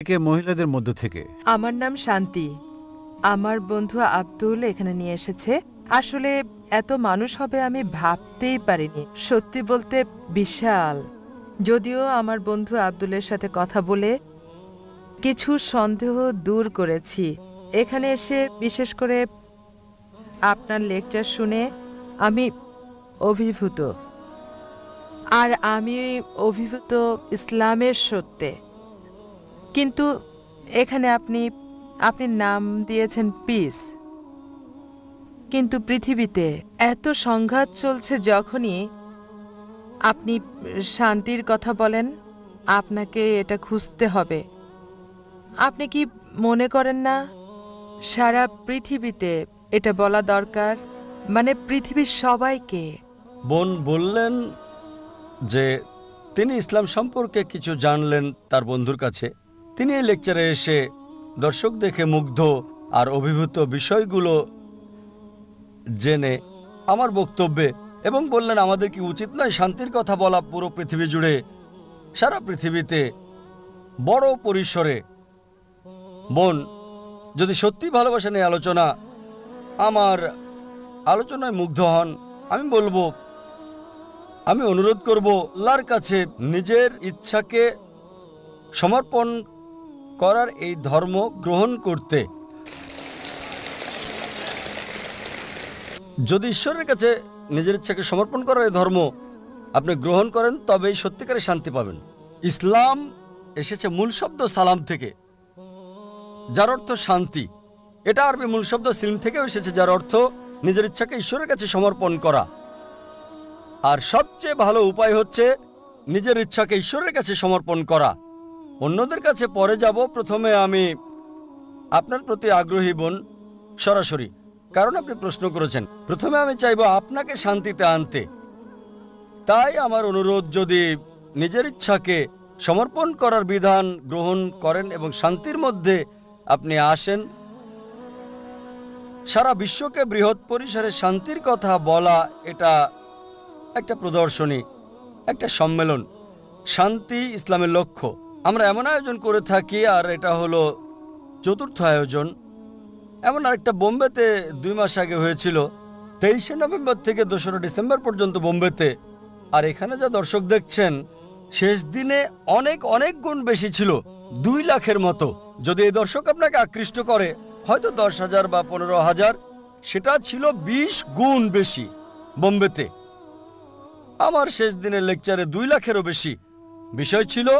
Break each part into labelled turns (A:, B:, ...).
A: থেকে মহিলাদের মধ্য থেকে।
B: আমার নাম শান্তি। আমার বন্ধু আব্দুল এখানে নিয়ে এসেছে। আসলে এত মানুষ হবে আমি ভাবতেই পারিনি। সত্যি বলতে বিশাল। যদিও আমার বন্ধু আব্দুলের সাথে কথা বলে কিছু সন্দেহ দূর করেছি। এখানে এসে বিশেষ করে আপনার লেকচার শুনে আমি অভিভূত। আর আমি অভিভূত ইসলামের সত্যে। কিন্তু এখানে আপনি নাম দিয়েছেন পিস, কিন্তু পৃথিবীতে এত সংঘাত চলছে, যখনই আপনি শান্তির কথা বলেন আপনাকে এটা খুঁজতে হবে। আপনি কি মনে করেন না সারা পৃথিবীতে এটা বলা দরকার, মানে পৃথিবীর সবাইকে?
C: বোন বললেন যে তিনি ইসলাম সম্পর্কে কিছু জানলেন তার বন্ধুর কাছে। তিনি এই লেকচারে এসে দর্শক দেখে মুগ্ধ আর অভিভূত বিষয়গুলো জেনে আমার বক্তব্যে এবং বললেন আমাদের কি উচিত নয় শান্তির কথা বলা পুরো পৃথিবী জুড়ে, সারা পৃথিবীতে বড় পরিসরে। বোন যদি সত্যি ভালোবাসা নিয়ে আলোচনা, আমার আলোচনায় মুগ্ধ হন, আমি বলবো, আমি অনুরোধ করব আল্লাহর কাছে নিজের ইচ্ছাকে সমর্পণ করার এই ধর্ম গ্রহণ করতে। যদি ঈশ্বরের কাছে নিজের ইচ্ছাকে সমর্পণ করার এই ধর্ম আপনি গ্রহণ করেন, তবেই সত্যিকারের শান্তি পাবেন। ইসলাম এসেছে মূল শব্দ সালাম থেকে, যার অর্থ শান্তি। এটা আরবি মূল শব্দ সিলম থেকেও এসেছে, যার অর্থ নিজের ইচ্ছাকে ঈশ্বরের কাছে সমর্পণ করা। আর সবচেয়ে ভালো উপায় হচ্ছে নিজের ইচ্ছাকে ঈশ্বরের কাছে সমর্পণ করা। অন্যদের কাছে পরে যাব, প্রথমে আমি আপনার প্রতি আগ্রহী বোন সরাসরি, কারণ আপনি প্রশ্ন করেছেন। প্রথমে আমি চাইব আপনাকে শান্তিতে আনতে। তাই আমার অনুরোধ, যদি নিজের ইচ্ছাকে সমর্পণ করার বিধান গ্রহণ করেন এবং শান্তির মধ্যে আপনি আসেন। সারা বিশ্বকে বৃহৎ পরিসরে শান্তির কথা বলা, এটা একটা প্রদর্শনী, একটা সম্মেলন। শান্তি ইসলামের লক্ষ্য। আমরা এমন আয়োজন করে থাকি, আর এটা হলো চতুর্থ আয়োজন। এমন আরেকটা বোম্বেতে 2 মাস আগে হয়েছিল, 23শে নভেম্বর থেকে 2রা ডিসেম্বর পর্যন্ত বোম্বেতে। আর এখানে যা দর্শক দেখছেন, শেষ দিনে অনেক অনেক গুণ বেশি ছিল, 2 লাখের মতো। যদি এই দর্শক আপনাকে আকৃষ্ট করে, হয়তো 10,000 বা 15,000, সেটা ছিল 20 গুণ বেশি বোম্বেতে। আমার শেষ দিনের লেকচারে 2 লাখেরও বেশি। বিষয় ছিল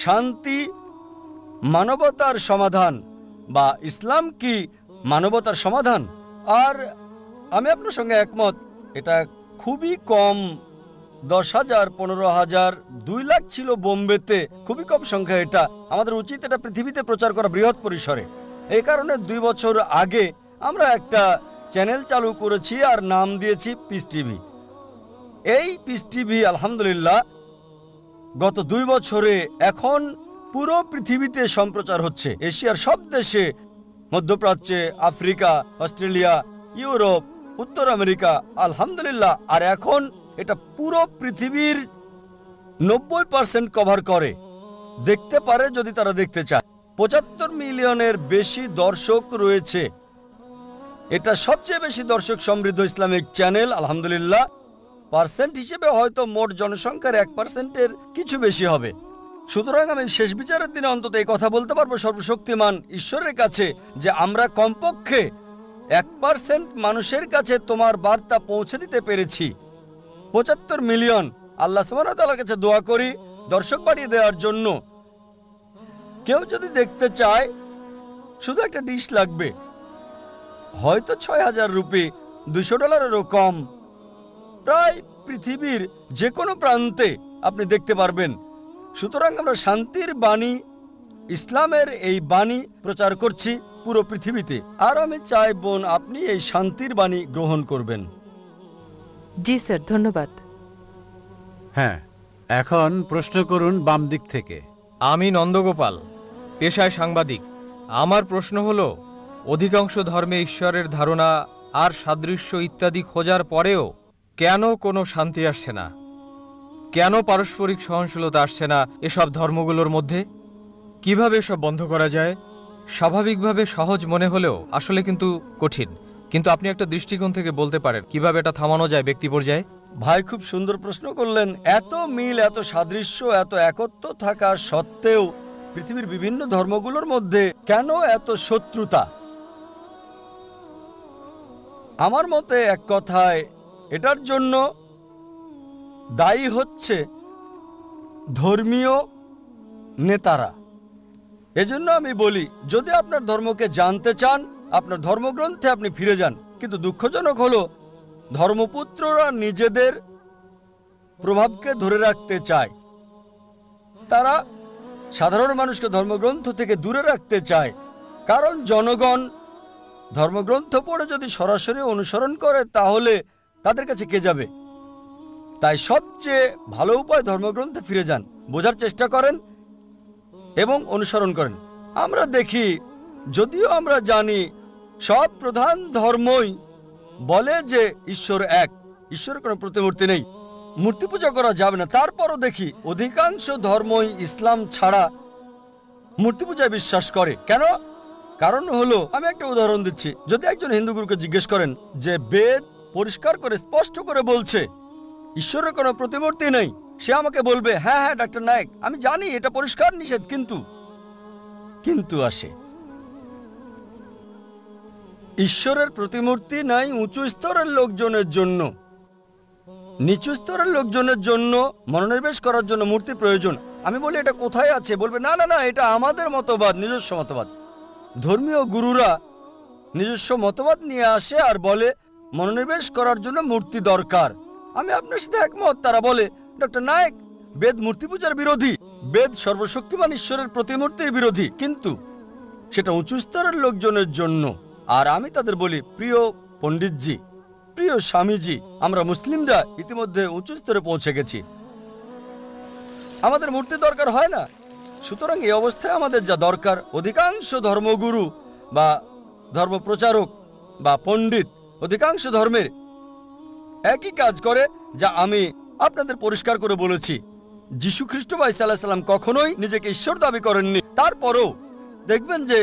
C: শান্তি মানবতার সমাধান, বা ইসলাম কি মানবতার সমাধান। আর আমি আপনার সঙ্গে একমত, এটা খুবই কম। 10,000, 15,000, 2 লাখ ছিল বোম্বেতে, খুবই কম সংখ্যা। এটা আমাদের উচিত এটা পৃথিবীতে প্রচার করা বৃহৎ পরিসরে। এই কারণে 2 বছর আগে আমরা একটা চ্যানেল চালু করেছি আর নাম দিয়েছি পিস টিভি। এই পিস টিভি আলহামদুলিল্লাহ গত 2 বছরে এখন পুরো পৃথিবীতে সম্প্রচার হচ্ছে। এশিয়ার সব দেশে, মধ্যপ্রাচ্যে, আফ্রিকা, অস্ট্রেলিয়া, ইউরোপ, উত্তর আমেরিকা, আলহামদুলিল্লাহ। আর এখন এটা পুরো পৃথিবীর 90% কভার করে, দেখতে পারে যদি তারা দেখতে চায়। 75 মিলিয়নের বেশি দর্শক রয়েছে। এটা সবচেয়ে বেশি দর্শক সমৃদ্ধ ইসলামিক চ্যানেল আলহামদুলিল্লাহ। পার্সেন্ট হিসেবে হয়তো মোট জনসংখ্যার 1%-এর কিছু বেশি হবে। সুতরাং আমি শেষ বিচারের দিনে অন্তত এই কথা বলতে পারবো সর্বশক্তিমান ঈশ্বরের কাছে, যে আমরা কমপক্ষে 1% মানুষের কাছে তোমার বার্তা পৌঁছে দিতে পেরেছি। 75 মিলিয়ন। আল্লাহ সুবহানাহু ওয়া তাআলার কাছে দোয়া করি দর্শক বাড়িয়ে দেওয়ার জন্য। কেউ যদি দেখতে চায়, শুধু একটা ডিশ লাগবে, হয়তো 6,000 রুপি, $200-এরও কম। প্রায় পৃথিবীর যে কোনো প্রান্তে আপনি দেখতে পারবেন। সুতরাং আমরা শান্তির বাণী, ইসলামের এই বাণী প্রচার করছি পুরো পৃথিবীতে। আর আমি চাই বোন আপনি এই শান্তির বাণী গ্রহণ করবেন।
B: জি স্যার, ধন্যবাদ।
A: হ্যাঁ, এখন প্রশ্ন করুন বাম দিক থেকে।
D: আমি নন্দগোপাল, পেশায় সাংবাদিক। আমার প্রশ্ন হলো, অধিকাংশ ধর্মে ঈশ্বরের ধারণা আর সাদৃশ্য ইত্যাদি খোঁজার পরেও কেন কোনো শান্তি আসছে না? কেন পারস্পরিক সহনশীলতা আসছে না এসব ধর্মগুলোর মধ্যে? কিভাবে এসব বন্ধ করা যায়? স্বাভাবিকভাবে সহজ মনে হলেও আসলে কিন্তু কঠিন। কিন্তু আপনি একটা দৃষ্টিকোণ থেকে বলতে পারেন কিভাবে এটা থামানো যায় ব্যক্তি পর্যায়ে।
C: ভাই খুব সুন্দর প্রশ্ন করলেন। এত মিল, এত সাদৃশ্য, এত একত্ব থাকা সত্ত্বেও পৃথিবীর বিভিন্ন ধর্মগুলোর মধ্যে কেন এত শত্রুতা? আমার মতে এক কথায় এটার জন্য দায়ী হচ্ছে ধর্মীয় নেতারা। এজন্য আমি বলি, যদি আপনার ধর্মকে জানতে চান, আপনার ধর্মগ্রন্থে আপনি ফিরে যান। কিন্তু দুঃখজনক হলো ধর্মপুত্ররা নিজেদের প্রভাবকে ধরে রাখতে চায়। তারা সাধারণ মানুষকে ধর্মগ্রন্থ থেকে দূরে রাখতে চায়, কারণ জনগণ ধর্মগ্রন্থ পড়ে যদি সরাসরি অনুসরণ করে তাহলে তাদের কাছে কে যাবে? তাই সবচেয়ে ভালো উপায় ধর্মগ্রন্থে ফিরে যান, বোঝার চেষ্টা করেন এবং অনুসরণ করেন। আমরা দেখি, যদিও আমরা জানি সব প্রধান ধর্মই বলে যে ঈশ্বর এক, ঈশ্বরের কোনো প্রতিমূর্তি নেই, মূর্তি পূজা করা যাবে না, তারপরও দেখি অধিকাংশ ধর্মই ইসলাম ছাড়া মূর্তি পূজায় বিশ্বাস করে। কেন? কারণ হলো, আমি একটা উদাহরণ দিচ্ছি। যদি একজন হিন্দু গুরুকে জিজ্ঞেস করেন যে বেদ পরিষ্কার করে স্পষ্ট করে বলছে ঈশ্বরের কোনো প্রতিমূর্তি নেই, সে আমাকে বলবে, হ্যাঁ হ্যাঁ ডাক্তার নায়েক, আমি জানি এটা পরিষ্কার নিষেধ, কিন্তু আসে। ঈশ্বরের প্রতিমূর্তি নাই উঁচু স্তরের লোকজনের জন্য, নিচু স্তরের লোকজনের জন্য মনোনিবেশ করার জন্য মূর্তি প্রয়োজন। আমি বলি, এটা কোথায় আছে? বলবে, না না না, এটা আমাদের মতবাদ, নিজস্ব মতবাদ। ধর্মীয় গুরুরা নিজস্ব মতবাদ নিয়ে আসে আর বলে মনোনিবেশ করার জন্য মূর্তি দরকার। আমি আপনার সাথে একমত। তারা বলে, ডক্টর নায়েক, বেদ মূর্তি পূজার বিরোধী, বেদ সর্বশক্তিমান ঈশ্বরের প্রতিমূর্তির বিরোধী, কিন্তু সেটা উঁচু স্তরের লোকজনের জন্য। আর আমি তাদের বলি, প্রিয় পণ্ডিতজি, প্রিয় স্বামীজি, আমরা মুসলিমরা ইতিমধ্যে উঁচু স্তরে পৌঁছে গেছি, আমাদের মূর্তি দরকার হয় না। সুতরাং এই অবস্থায় আমাদের যা দরকার, অধিকাংশ ধর্মগুরু বা ধর্মপ্রচারক বা পণ্ডিত অধিকাংশ ধর্মের একই কাজ করে, যা আমি আপনাদের পরিষ্কার করে বলেছি। যীশু খ্রিস্ট বা ঈসা আলাইহিস সালাম কখনোই নিজেকে ঈশ্বর দাবি করেননি। তারপরেও দেখবেন যে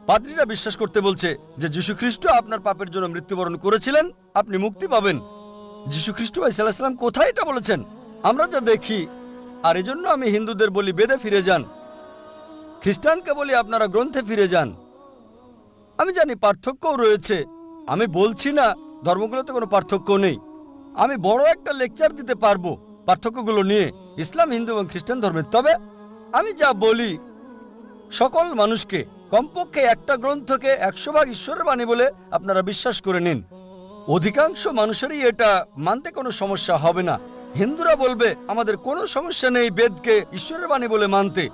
C: পাদ্রীরা বিশ্বাস করতে বলছে যে যীশু খ্রিস্ট আপনার পাপের জন্য মৃত্যুবরণ করেছিলেন, আপনি মুক্তি পাবেন। যীশু খ্রিস্ট বা ঈসা আলাইহিস সালাম কোথায় এটা বলেছেন? আমরা যা দেখি। আর এজন্য আমি হিন্দুদের বলি, বেদে ফিরে যান। খ্রিস্টানকে বলি, আপনারা গ্রন্থে ফিরে যান। আমি জানি পার্থক্যও রয়েছে, আমি বলছি না ধর্মগুলোতে কোনো পার্থক্য নেই। আমি বড় একটা লেকচার দিতে পারবো পার্থক্যগুলো নিয়ে, ইসলাম, হিন্দু এবং খ্রিস্টান ধর্মের। তবে আমি যা বলি, সকল মানুষকে কমপক্ষে একটা গ্রন্থকে 100 ভাগ ঈশ্বরের বাণী বলে আপনারা বিশ্বাস করে নিন। অধিকাংশ মানুষেরই এটা মানতে কোনো সমস্যা হবে না। হিন্দুরা বলবে, আমাদের কোনো সমস্যা নেই বেদকে ঈশ্বরের বাণী বলে মানতে।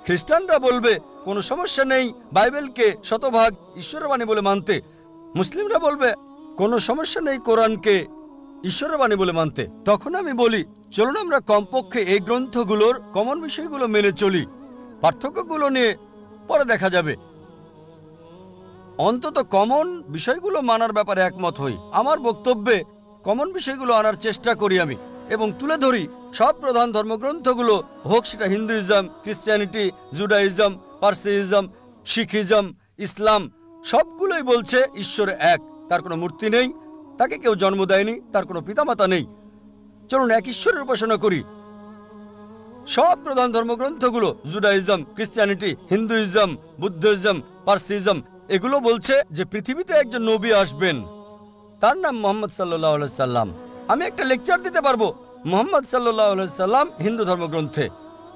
C: খ্রিস্টানরা বলবে, কোনো সমস্যা নেই বাইবেলকে শতভাগ ঈশ্বরের বাণী বলে মানতে। মুসলিমরা বলবে, কোনো সমস্যা নেই কোরআনকে ঈশ্বরের বাণী বলে মানতে। তখন আমি বলি, চলুন আমরা কমপক্ষে এই গ্রন্থগুলোর কমন বিষয়গুলো মেনে চলি, পার্থক্যগুলো নিয়ে পরে দেখা যাবে। অন্তত কমন বিষয়গুলো মানার ব্যাপারে একমত হই। আমার বক্তব্যে কমন বিষয়গুলো আনার চেষ্টা করি আমি, এবং তুলে ধরি সব প্রধান ধর্মগ্রন্থগুলো, হোক সেটা হিন্দুইজম, ক্রিশ্চিয়ানিটি, জুডাইজম, পার্সিজম, শিখিজম, ইসলাম, সবগুলোই বলছে ঈশ্বর এক, তার কোনো মূর্তি নেই, তাকে কেউ জন্ম দেয়নি, তার কোনো পিতামাতা নেই। চলুন এক ঈশ্বরের উপাসনা করি। সব প্রধান ধর্মগ্রন্থগুলো, জুডাইজম, ক্রিশ্চিয়ানিটি, হিন্দুইজম, বুদ্ধিজম, পার্সিজম, এগুলো বলছে যে পৃথিবীতে একজন নবী আসবেন, তার নাম মুহাম্মদ সাল্লাল্লাহু আলাইহি সাল্লাম। আমি একটা লেকচার দিতে পারবো মুহাম্মদ সাল্লাল্লাহু আলাইহি সাল্লাম হিন্দু ধর্মগ্রন্থে,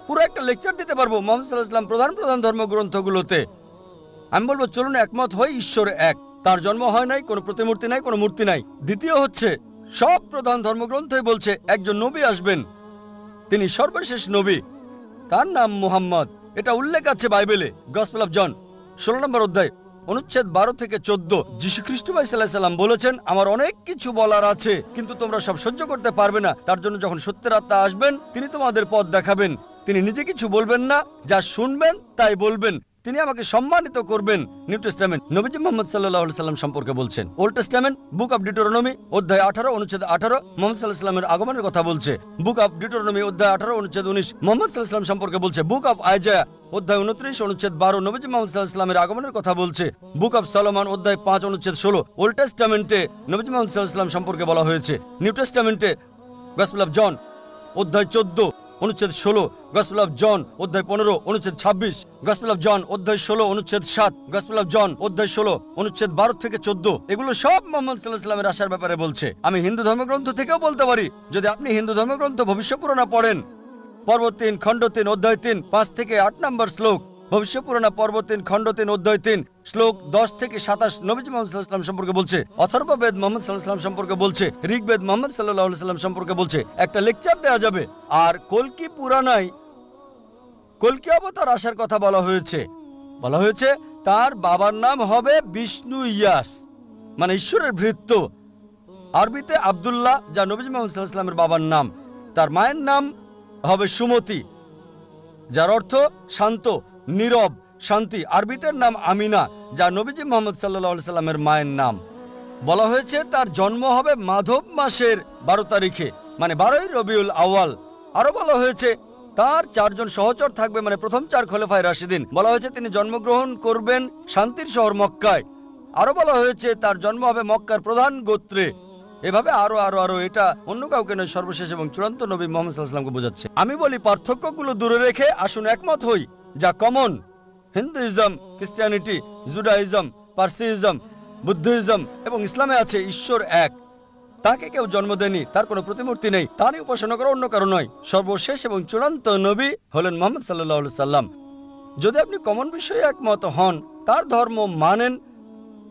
C: পুরো একটা লেকচার দিতে পারবো মুহাম্মদ সাল্লাল্লাহু আলাইহি সাল্লাম প্রধান প্রধান ধর্মগ্রন্থগুলোতে। আমি বলবো, চলুন একমত হই, ঈশ্বর এক, তার জন্ম হয় নাই, কোনো প্রতিমূর্তি নাই, কোনো মূর্তি নাই। দ্বিতীয় হচ্ছে, সব প্রধান ধর্মগ্রন্থই বলছে একজন নবী আসবেন, তিনি সর্বশেষ নবী, তার নাম মুহাম্মদ। এটা উল্লেখ আছে বাইবেলে, গসপেল অফ জন 16 নম্বর অধ্যায়, অনুচ্ছেদ 12 থেকে 14। যীশু খ্রিস্ট সাল্লাল্লাহু আলাইহি সাল্লাম বলেছেন, আমার অনেক কিছু বলার আছে, কিন্তু তোমরা সব সহ্য করতে পারবে না। তার জন্য যখন সত্যের আত্মা আসবেন, তিনি তোমাদের পথ দেখাবেন। তিনি নিজে কিছু বলবেন না, যা শুনবেন তাই বলবেন, তিনি আমাকে সম্মানিত করবেন। নিউ টেস্টামেন্ট নবীজি মুহাম্মদ সাল্লাল্লাহু আলাইহি সাল্লাম সম্পর্কে বলছেন। Old testament book of Deuteronomy অধ্যায় 18 অনুচ্ছেদ 18 মুহাম্মদ সাল্লাল্লাহু আলাইহি সাল্লামের আগমনের কথা বলছে। বুক অফ ডিউটোরনমি অধ্যায় 18 অনুচ্ছেদ 19 মুহাম্মদ সাল্লাল্লাহু আলাইহি সাল্লাম সম্পর্কে বলছে। বুক অফ আইজায়া অধ্যায় 29 অনুচ্ছেদ 12 নবীজি মুহাম্মদ সাল্লাল্লাহু আলাইহি সাল্লামের আগমনের কথা বলছে। বুক অফ সলোমন অধ্যায় 5 অনুচ্ছেদ 16 ওল্ড টেস্টামেন্টে নবীজি মুহাম্মদ সাল্লাল্লাহু আলাইহি সাল্লাম সম্পর্কে বলা হয়েছে। নিউ টেস্টামেন্টে গসপেল অফ জন অধ্যায় 14 অনুচ্ছেদ 16, গসপেল অফ জন অধ্যায় 15 অনুচ্ছেদ 26, গসপেল অফ জন অধ্যায় 16 অনুচ্ছেদ 7, গসপেল অফ জন অধ্যায় 16 অনুচ্ছেদ 12 থেকে 14। এগুলো সব মুহাম্মদ সাল্লাল্লাহু আলাইহি সাল্লামের আসার ব্যাপারে বলছে। আমি হিন্দু ধর্মগ্রন্থ থেকেও বলতে পারি, যদি আপনি হিন্দু ধর্মগ্রন্থ ভবিষ্য পুরাণা পড়েন, পর্ব 3 খণ্ড 3 অধ্যায় 3 5 থেকে 8 নম্বর শ্লোক, ভবিষ্য পুরাণা পর্ব 3 খণ্ড 3 অধ্যায় 3 শ্লোক 10 থেকে 27 নবীজি মুহাম্মদ সাল্লাল্লাহু আলাইহি সাল্লাম সম্পর্কে বলছে। অথর্ববেদ মুহাম্মদ সাল্লাল্লাহু আলাইহি সাল্লাম সম্পর্কে বলছে। ঋগ্বেদ মুহাম্মদ সাল্লাল্লাহু আলাইহি সাল্লাম সম্পর্কে বলছে। একটা লেকচার দেওয়া যাবে। আর কল্কি পুরাণায় কল্কি অবতার আসার কথা বলা হয়েছে। বলা হয়েছে তার বাবার নাম হবে বিষ্ণু ইয়াস, মানে ঈশ্বরের ভৃত্য। আরবিতে আব্দুল্লাহ, যা নবীজি মুহাম্মদ সাল্লাল্লাহু আলাইহি সাল্লামের বাবার নাম। তার মায়ের নাম হবে সুমতি, যার অর্থ শান্ত, নীরব, শান্তি। আরবিতে নাম আমিনা, যা নবীজি মুহাম্মদ সাল্লাল্লাহু আলাইহি সাল্লামের মায়ের নাম। বলা হয়েছে তার জন্ম হবে মাধব মাসের 12 তারিখে, মানে 12ই রবিউল আউয়াল। আরো বলা হয়েছে তার 4 জন সহচর থাকবে, মানে প্রথম 4 খলিফায়ে রাশিদিন। বলা হয়েছে তিনি জন্মগ্রহণ করবেন শান্তির শহর মক্কায়। আরো বলা হয়েছে তার জন্ম হবে মক্কার প্রধান গোত্রে। এভাবে আরো আরো আরো, এটা অন্য কাউকে নয়, সর্বশেষ এবং চূড়ান্ত নবী মুহাম্মদ সাল্লাল্লাহু আলাইহি সাল্লামকে বোঝাচ্ছে। আমি বলি পার্থক্যগুলো দূরে রেখে আসুন একমত হই, যা common. Hinduism, Christianity, Judaism, Parsiism, Buddhism এবং ইসলামে আছে ঈশ্বর এক। তাকে কেউ জন্ম দেয়নি, তার কোনো প্রতিমূর্তি নেই, তারই উপাসনা করা অন্য কারো নয়। সর্বশেষ এবং চূড়ান্ত নবী হলেন মুহাম্মদ সাল্লাল্লাহু আলাইহি সাল্লাম। যদি আপনি কমন বিষয়ে একমত হন, তার ধর্ম মানেন,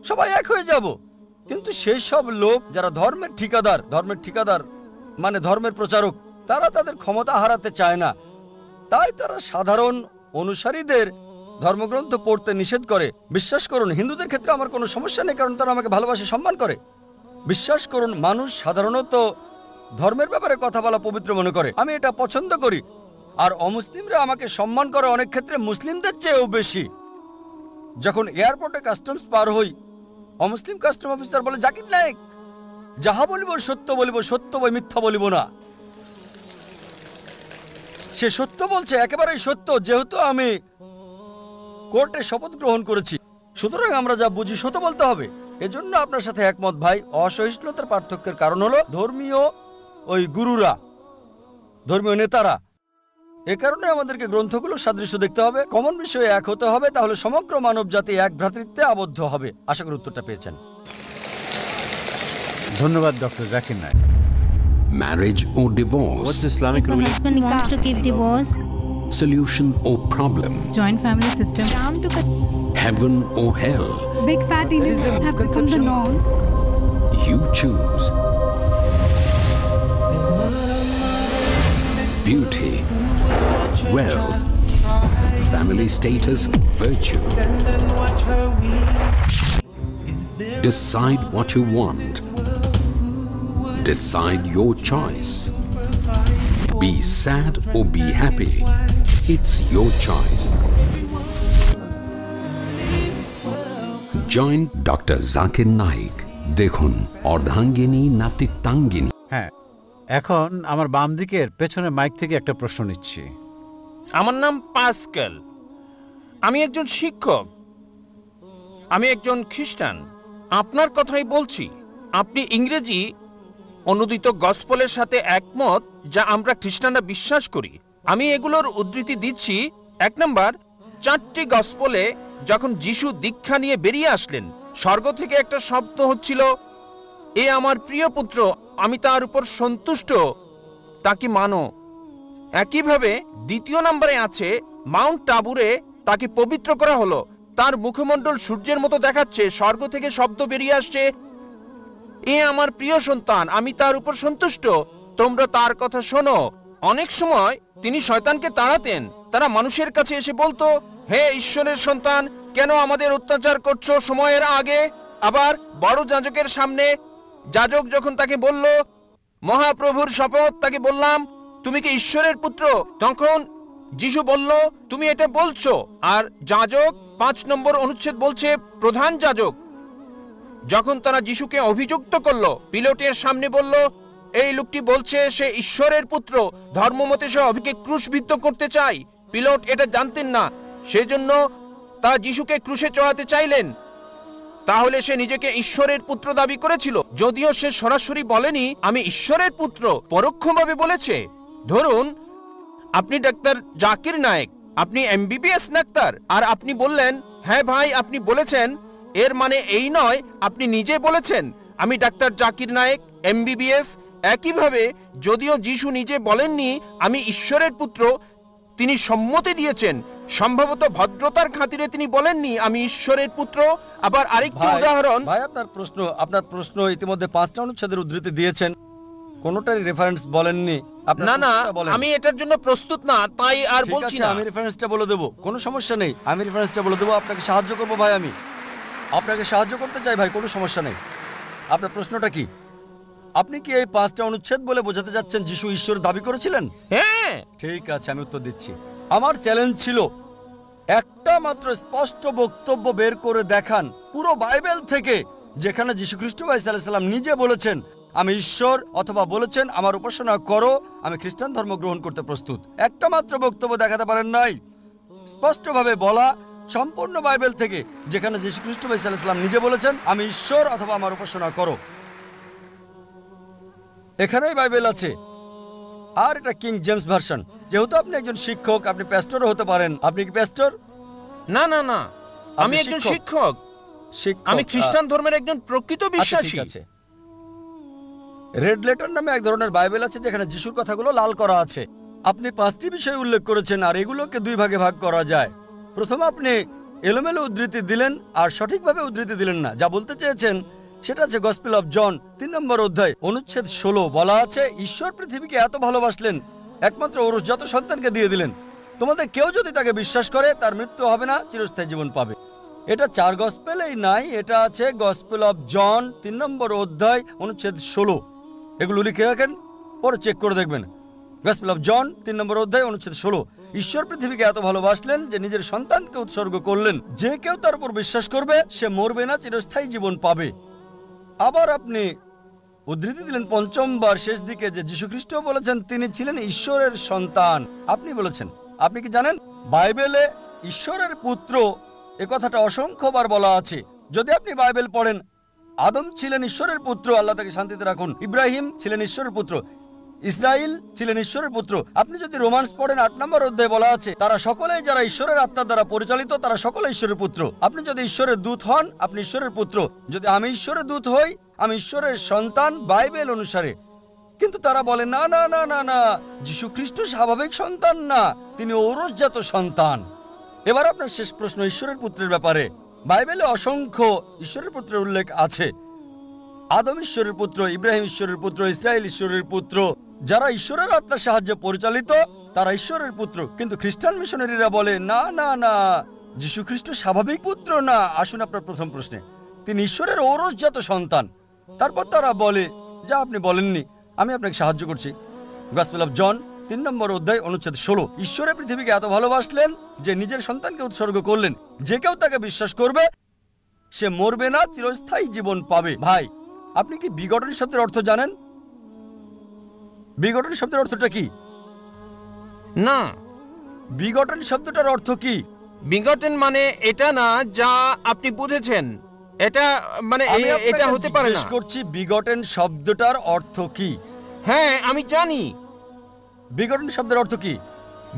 C: সবাই এক হয়ে যাব। কিন্তু সেই সব লোক যারা ধর্মের ঠিকাদার মানে ধর্মের প্রচারক, তারা তাদের ক্ষমতা হারাতে চায় না। তাই তারা সাধারণ অনুসারীদের ধর্মগ্রন্থ পড়তে নিষেধ করে। বিশ্বাস করুন, হিন্দুদের ক্ষেত্রে আমার কোনো সমস্যা নেই, কারণ তারা আমাকে ভালোবাসে, সম্মান করে। বিশ্বাস করুন, মানুষ সাধারণত ধর্মের ব্যাপারে কথা বলা পবিত্র মনে করে। আমি এটা পছন্দ করি। আর অমুসলিমরা আমাকে সম্মান করে অনেক ক্ষেত্রে মুসলিমদের চেয়েও বেশি। যখন এয়ারপোর্টে কাস্টমস পার হই, অমুসলিম কাস্টম অফিসার বলে, জাকির নায়েক, যাহা বলিব সত্য বলিব, সত্য বই মিথ্যা বলিব না। সে সত্য বলছে, একেবারেই সত্য, যেহেতু আমি কোর্টে শপথ গ্রহণ করেছি, সুতরাং আমরা যা বুঝি সত্য বলতে হবে। এজন্য আপনার সাথে একমত ভাই। অসহিষ্ণুতার পার্থক্যের কারণ হলো ধর্মীয় ওই গুরুরা, ধর্মীয় নেতারা। এ কারণে আমাদেরকে গ্রন্থগুলো সাদৃশ্য দেখতে হবে, কমন বিষয়ে এক হতে হবে, তাহলে সমগ্র মানব জাতি এক ভ্রাতৃত্বে আবদ্ধ হবে। আশা করি উত্তরটা পেয়েছেন।
A: ধন্যবাদ doctor Zakir Naik.
E: Marriage or divorce?
F: What's Islamic
G: If a
F: ruling?
G: husband wants to give divorce,
E: Solution or problem?
H: Joint family system.
G: Ram to
E: Heaven or hell?
H: Big fat elites have become the norm.
E: You choose. Beauty, wealth, family status, virtue. Decide what you want. Decide your choice. Be sad or be happy. It's your choice. Join Dr. Zakir Naik. দেখুন অর্ধাঙ্গিনী নাতিত্বাঙ্গিনী।
A: হ্যাঁ, এখন আমার বাম দিকের পেছনে mic থেকে একটা প্রশ্ন নিচ্ছি।
I: আমার নাম পাস্কেল। আমি একজন শিক্ষক। আমি একজন খ্রিস্টান। আপনার কথাই বলছি। আপনি ইংরেজি অনুদিত গসপলের সাথে একমত, যা আমরা খ্রিস্টানরা বিশ্বাস করি। আমি এগুলোর উদ্ধৃতি দিচ্ছি। 1 নম্বর, 4টি গসপলে যখন যিশু দীক্ষা নিয়ে বেরিয়ে আসলেন, স্বর্গ থেকে একটা শব্দ হচ্ছিল, এ আমার প্রিয় পুত্র, আমি তার উপর সন্তুষ্ট, তাকে মানো। একইভাবে 2 নম্বরে আছে, মাউন্ট টাবুরে তাকে পবিত্র করা হলো, তার মুখমণ্ডল সূর্যের মতো দেখাচ্ছে, স্বর্গ থেকে শব্দ বেরিয়ে আসছে, এ আমার প্রিয় সন্তান, আমি তার উপর সন্তুষ্ট, তোমরা তার কথা শোনো। অনেক সময় তিনি শয়তানকে তাড়াতেন। তারা মানুষের কাছে এসে বলতো, হে ঈশ্বরের সন্তান, কেন আমাদের অত্যাচার করছো সময়ের আগে? আবার বড় যাজকের সামনে যাজক যখন তাকে বলল, মহাপ্রভুর শপথ, তাকে বললাম, তুমি কি ঈশ্বরের পুত্র? তখন যিশু বলল তুমি এটা বলছো, আর যাজক 5 নম্বর অনুচ্ছেদ বলছে প্রধান যাজক যখন তারা যিশুকে অভিযুক্ত করলো, পিলাতের সামনে বলল এই লোকটি বলছে সে ঈশ্বরের পুত্র, ধর্মমতে সে অভিকে ক্রুশবিদ্ধ করতে চায়। পিলাত এটা জানতেন না, সেজন্য তা যিশুকে ক্রুশে চড়াতে চাইলেন। তাহলে সে নিজেকে ঈশ্বরের পুত্র দাবি করেছিল, যদিও সে সরাসরি বলেনি আমি ঈশ্বরের পুত্র, পরোক্ষভাবে বলেছে। ধরুন আপনি ডাক্তার জাকির নায়েক, আপনি এমবিবিএস ডাক্তার, আর আপনি বললেন হ্যাঁ ভাই আপনি বলেছেন, এর মানে এই নয় আপনি নিজে বলেছেন আমি ডাক্তার জাকির নায়েক এমবিবিএস। একইভাবে যদিও যিশু নিজে বলেননি আমি ঈশ্বরের পুত্র, তিনি সম্মতি দিয়েছেন, সম্ভবত ভদ্রতার খাতিরে তিনি বলেননি আমি ঈশ্বরের পুত্র। আবার আরেকটি উদাহরণ,
C: ভাই আপনার প্রশ্ন ইতিমধ্যে 5টা অনুচ্ছেদের উদ্ধৃতি দিয়েছেন, কোনোটারই রেফারেন্স বলেননি।
I: না না আমি এটার জন্য প্রস্তুত না, তাই আর বলছি না।
C: আমি রেফারেন্সটা বলে দেবো, কোনো সমস্যা নেই, আমি রেফারেন্সটা বলে দেবো, আপনাকে সাহায্য করবো ভাই, আমি আপনাকে সাহায্য করতে চাই ভাই, কোনো সমস্যা নেই। আপনার প্রশ্নটা কি? আপনি কি এই 5টা অনুচ্ছেদ বলে বোঝাতে যাচ্ছেন যিশু ঈশ্বর দাবি করেছিলেন?
I: হ্যাঁ।
C: ঠিক আছে, আমি উত্তর দিচ্ছি। আমার চ্যালেঞ্জ ছিল একটা মাত্র স্পষ্ট বক্তব্য বের করে দেখান পুরো বাইবেল থেকে, যেখানে যীশু খ্রিস্ট ভাই সাল্লাল্লাহু আলাইহি সাল্লাম নিজে বলেছেন আমি ঈশ্বর, অথবা বলেছেন আমার উপাসনা করো, আমি খ্রিস্টান ধর্ম গ্রহণ করতে প্রস্তুত। একটা মাত্র বক্তব্য দেখাতে পারেন নাই স্পষ্টভাবে বলা সম্পূর্ণ বাইবেল থেকে, যেখানে যীশু খ্রিস্ট ভাই সাল্লাল্লাহু আলাইহি সাল্লাম নিজে বলেছেন আমি ঈশ্বর অথবা আমার উপাসনা করো। এখানেই বাইবেল আছে, আর এটা কিং জেমস ভার্সন। যেহেতু আপনি একজন শিক্ষক, আপনি প্যাস্টরও হতে পারেন। আপনি কি প্যাস্টর?
I: না না না, আমি একজন শিক্ষক, আমি খ্রিস্টান ধর্মের একজন প্রকৃত বিশ্বাসী।
C: ঠিক আছে। রেড লেটার নামে এক ধরনের বাইবেল আছে যেখানে যিশুর কথাগুলো লাল করা আছে। আপনি 5টি বিষয় উল্লেখ করেছেন, আর এগুলোকে 2 ভাগে ভাগ করা যায়। প্রথমে আপনি এলোমেলো উদ্ধৃতি দিলেন আর সঠিকভাবে উদ্ধৃতি দিলেন না। যা বলতে চেয়েছেন সেটা আছে গসপেল অফ জন 3 নম্বর অধ্যায় অনুচ্ছেদ 16, বলা আছে ঈশ্বর পৃথিবীকে এত ভালোবাসলেন একমাত্র ঔরসজাত সন্তানকে দিয়ে দিলেন, তোমাদের কেউ যদি তাকে বিশ্বাস করে তার মৃত্যু হবে না, চিরস্থায়ী জীবন পাবে। এটা 4 গসপেলেই নাই, এটা আছে গসপেল অফ জন 3 নম্বর অধ্যায় অনুচ্ছেদ 16। এগুলো লিখে রাখেন, পরে চেক করে দেখবেন। গসপেল অফ জন 3 নম্বর অধ্যায় অনুচ্ছেদ 16, ঈশ্বর পৃথিবীকে এত ভালোবাসলেন যে নিজের সন্তানকে উৎসর্গ করলেন, যে কেউ তার উপর বিশ্বাস করবে সে মরবে না, চিরস্থায়ী জীবন পাবে। আবার আপনি উদ্ধৃতি দিলেন 5বার শেষ দিকে যে যীশু খ্রিস্ট বলেছেন তিনি ছিলেন ঈশ্বরের সন্তান। আপনি বলেছেন, আপনি কি জানেন বাইবেলে ঈশ্বরের পুত্র এ কথাটা অসংখ্যবার বলা আছে। যদি আপনি বাইবেল পড়েন, আদম ছিলেন ঈশ্বরের পুত্র, আল্লাহ তাকে শান্তিতে রাখুন। ইব্রাহিম ছিলেন ঈশ্বরের পুত্র, ইসরাইল ছিলেন ঈশ্বরের পুত্র। আপনি যদি রোমান্স পড়েন 8 নম্বর অধ্যায়ে বলা আছে তারা সকলেই যারা ঈশ্বরের আত্মার দ্বারা পরিচালিত তারা সকলে ঈশ্বরের পুত্র। আপনি যদি ঈশ্বরের দূত হন আপনি ঈশ্বরের পুত্র। যদি আমি ঈশ্বরের দূত হই আমি ঈশ্বরের সন্তান বাইবেল অনুসারে। কিন্তু তারা বলে না না না না না, যীশু খ্রিস্ট স্বাভাবিক সন্তান না, তিনি ঔরসজাত সন্তান। এবার আপনার শেষ প্রশ্ন ঈশ্বরের পুত্রের ব্যাপারে। বাইবেলে অসংখ্য ঈশ্বরের পুত্রের উল্লেখ আছে। আদম ঈশ্বরের পুত্র, ইব্রাহিম ঈশ্বরের পুত্র, ইসরায়েল ঈশ্বরের পুত্র। যারা ঈশ্বরের আত্মার সাহায্যে পরিচালিত তারা ঈশ্বরের পুত্র। কিন্তু খ্রিস্টান মিশনারিরা বলে না না না, যীশু খ্রিস্ট স্বাভাবিক পুত্র না। আসুন আপনার প্রথম প্রশ্নে, তিনি ঈশ্বরের ঔরসজাত সন্তান। তারপর তারা বলে যা আপনি বলেননি, আমি আপনাকে সাহায্য করছি। গসপেল অফ জন 3 নম্বর অধ্যায় অনুচ্ছেদ 16, ঈশ্বরের পৃথিবীকে এত ভালোবাসলেন যে নিজের সন্তানকে উৎসর্গ করলেন, যে কেউ তাকে বিশ্বাস করবে সে মরবে না, চিরস্থায়ী জীবন পাবে। ভাই আপনি কি বিগটন শব্দের অর্থ জানেন? বিগটন শব্দের অর্থটা কি?
I: না।
C: বিগটন শব্দটার অর্থ কি?
I: বিগটেন মানে এটা না যা আপনি বুঝেছেন, এটা মানে এটা হতে পারে না।
C: জিজ্ঞেস করছি বিগটেন শব্দটার অর্থ কি?
I: হ্যাঁ আমি জানি।
C: বিগটন শব্দের অর্থ কি?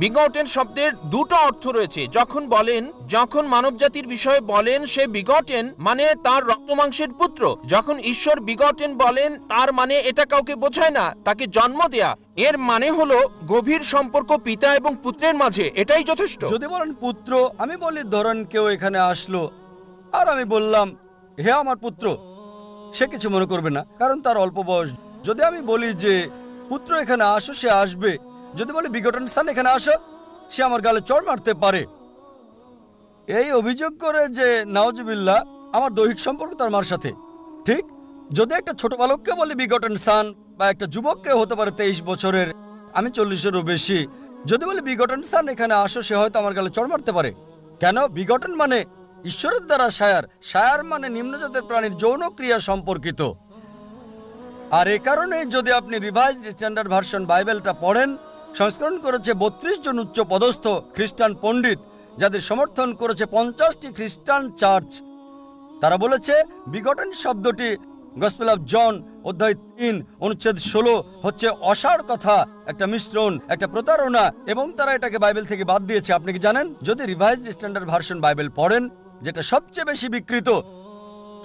I: বিগটেন শব্দের 2টো অর্থ রয়েছে। যখন মানবজাতির বিষয়ে বলেন সে বিগটেন মানে তার রক্তমাংসের পুত্র। যখন ঈশ্বর বিগটেন বলেন তার মানে এটা কাউকে বোঝায় না, তাকে জন্ম দেয়া। এর মানে হলো গভীর সম্পর্ক পিতা এবং পুত্রের মাঝে, এটাই যথেষ্ট।
C: যদি বলেন পুত্র, আমি বলি ধরেন কেউ এখানে আসলো আর আমি বললাম হে আমার পুত্র, সে কিছু মনে করবে না কারণ তার অল্প বয়স। যদি আমি বলি যে পুত্র এখানে আসো, সে আসবে। যদি বলি বিগটন সান এখানে আসো, সে আমার গালে চড় মারতে পারে। এই অভিযোগ করে যে নাউজুবিল্লাহ আমার দৈহিক সম্পর্ক তার মার সাথে। ঠিক যদি একটা ছোট বালককে বলি বিগটন সান, বা একটা যুবককে হতে পারে 23 বছরের, আমি 40-এরও বেশি, যদি বলি বিগটন সান এখানে আসো, সে হয়তো আমার গালে চড় মারতে পারে। কেন? বিগটন মানে ঈশ্বরের দ্বারা শায়ার, শায়ার মানে নিম্নজাতের প্রাণীর যৌন ক্রিয়া সম্পর্কিত। আর এ কারণে যদি আপনি রিভাইজড স্ট্যান্ডার্ড ভার্সন বাইবেলটা পড়েন, সংস্করণ করেছে 32 জন উচ্চ পদস্থ খ্রিস্টান পণ্ডিত, যাদের সমর্থন করেছে 50টি খ্রিস্টান চার্চ। তারা বলেছে বিগটন শব্দটি গসপেল অফ জন অধ্যায় 3 অনুচ্ছেদ 16 হচ্ছে অসাড় কথা, একটা মিশ্রণ, একটা প্রতারণা, এবং তারা এটাকে বাইবেল থেকে বাদ দিয়েছে। আপনি কি জানেন? যদি রিভাইজড স্ট্যান্ডার্ড ভার্সন বাইবেল পড়েন, যেটা সবচেয়ে বেশি বিকৃত,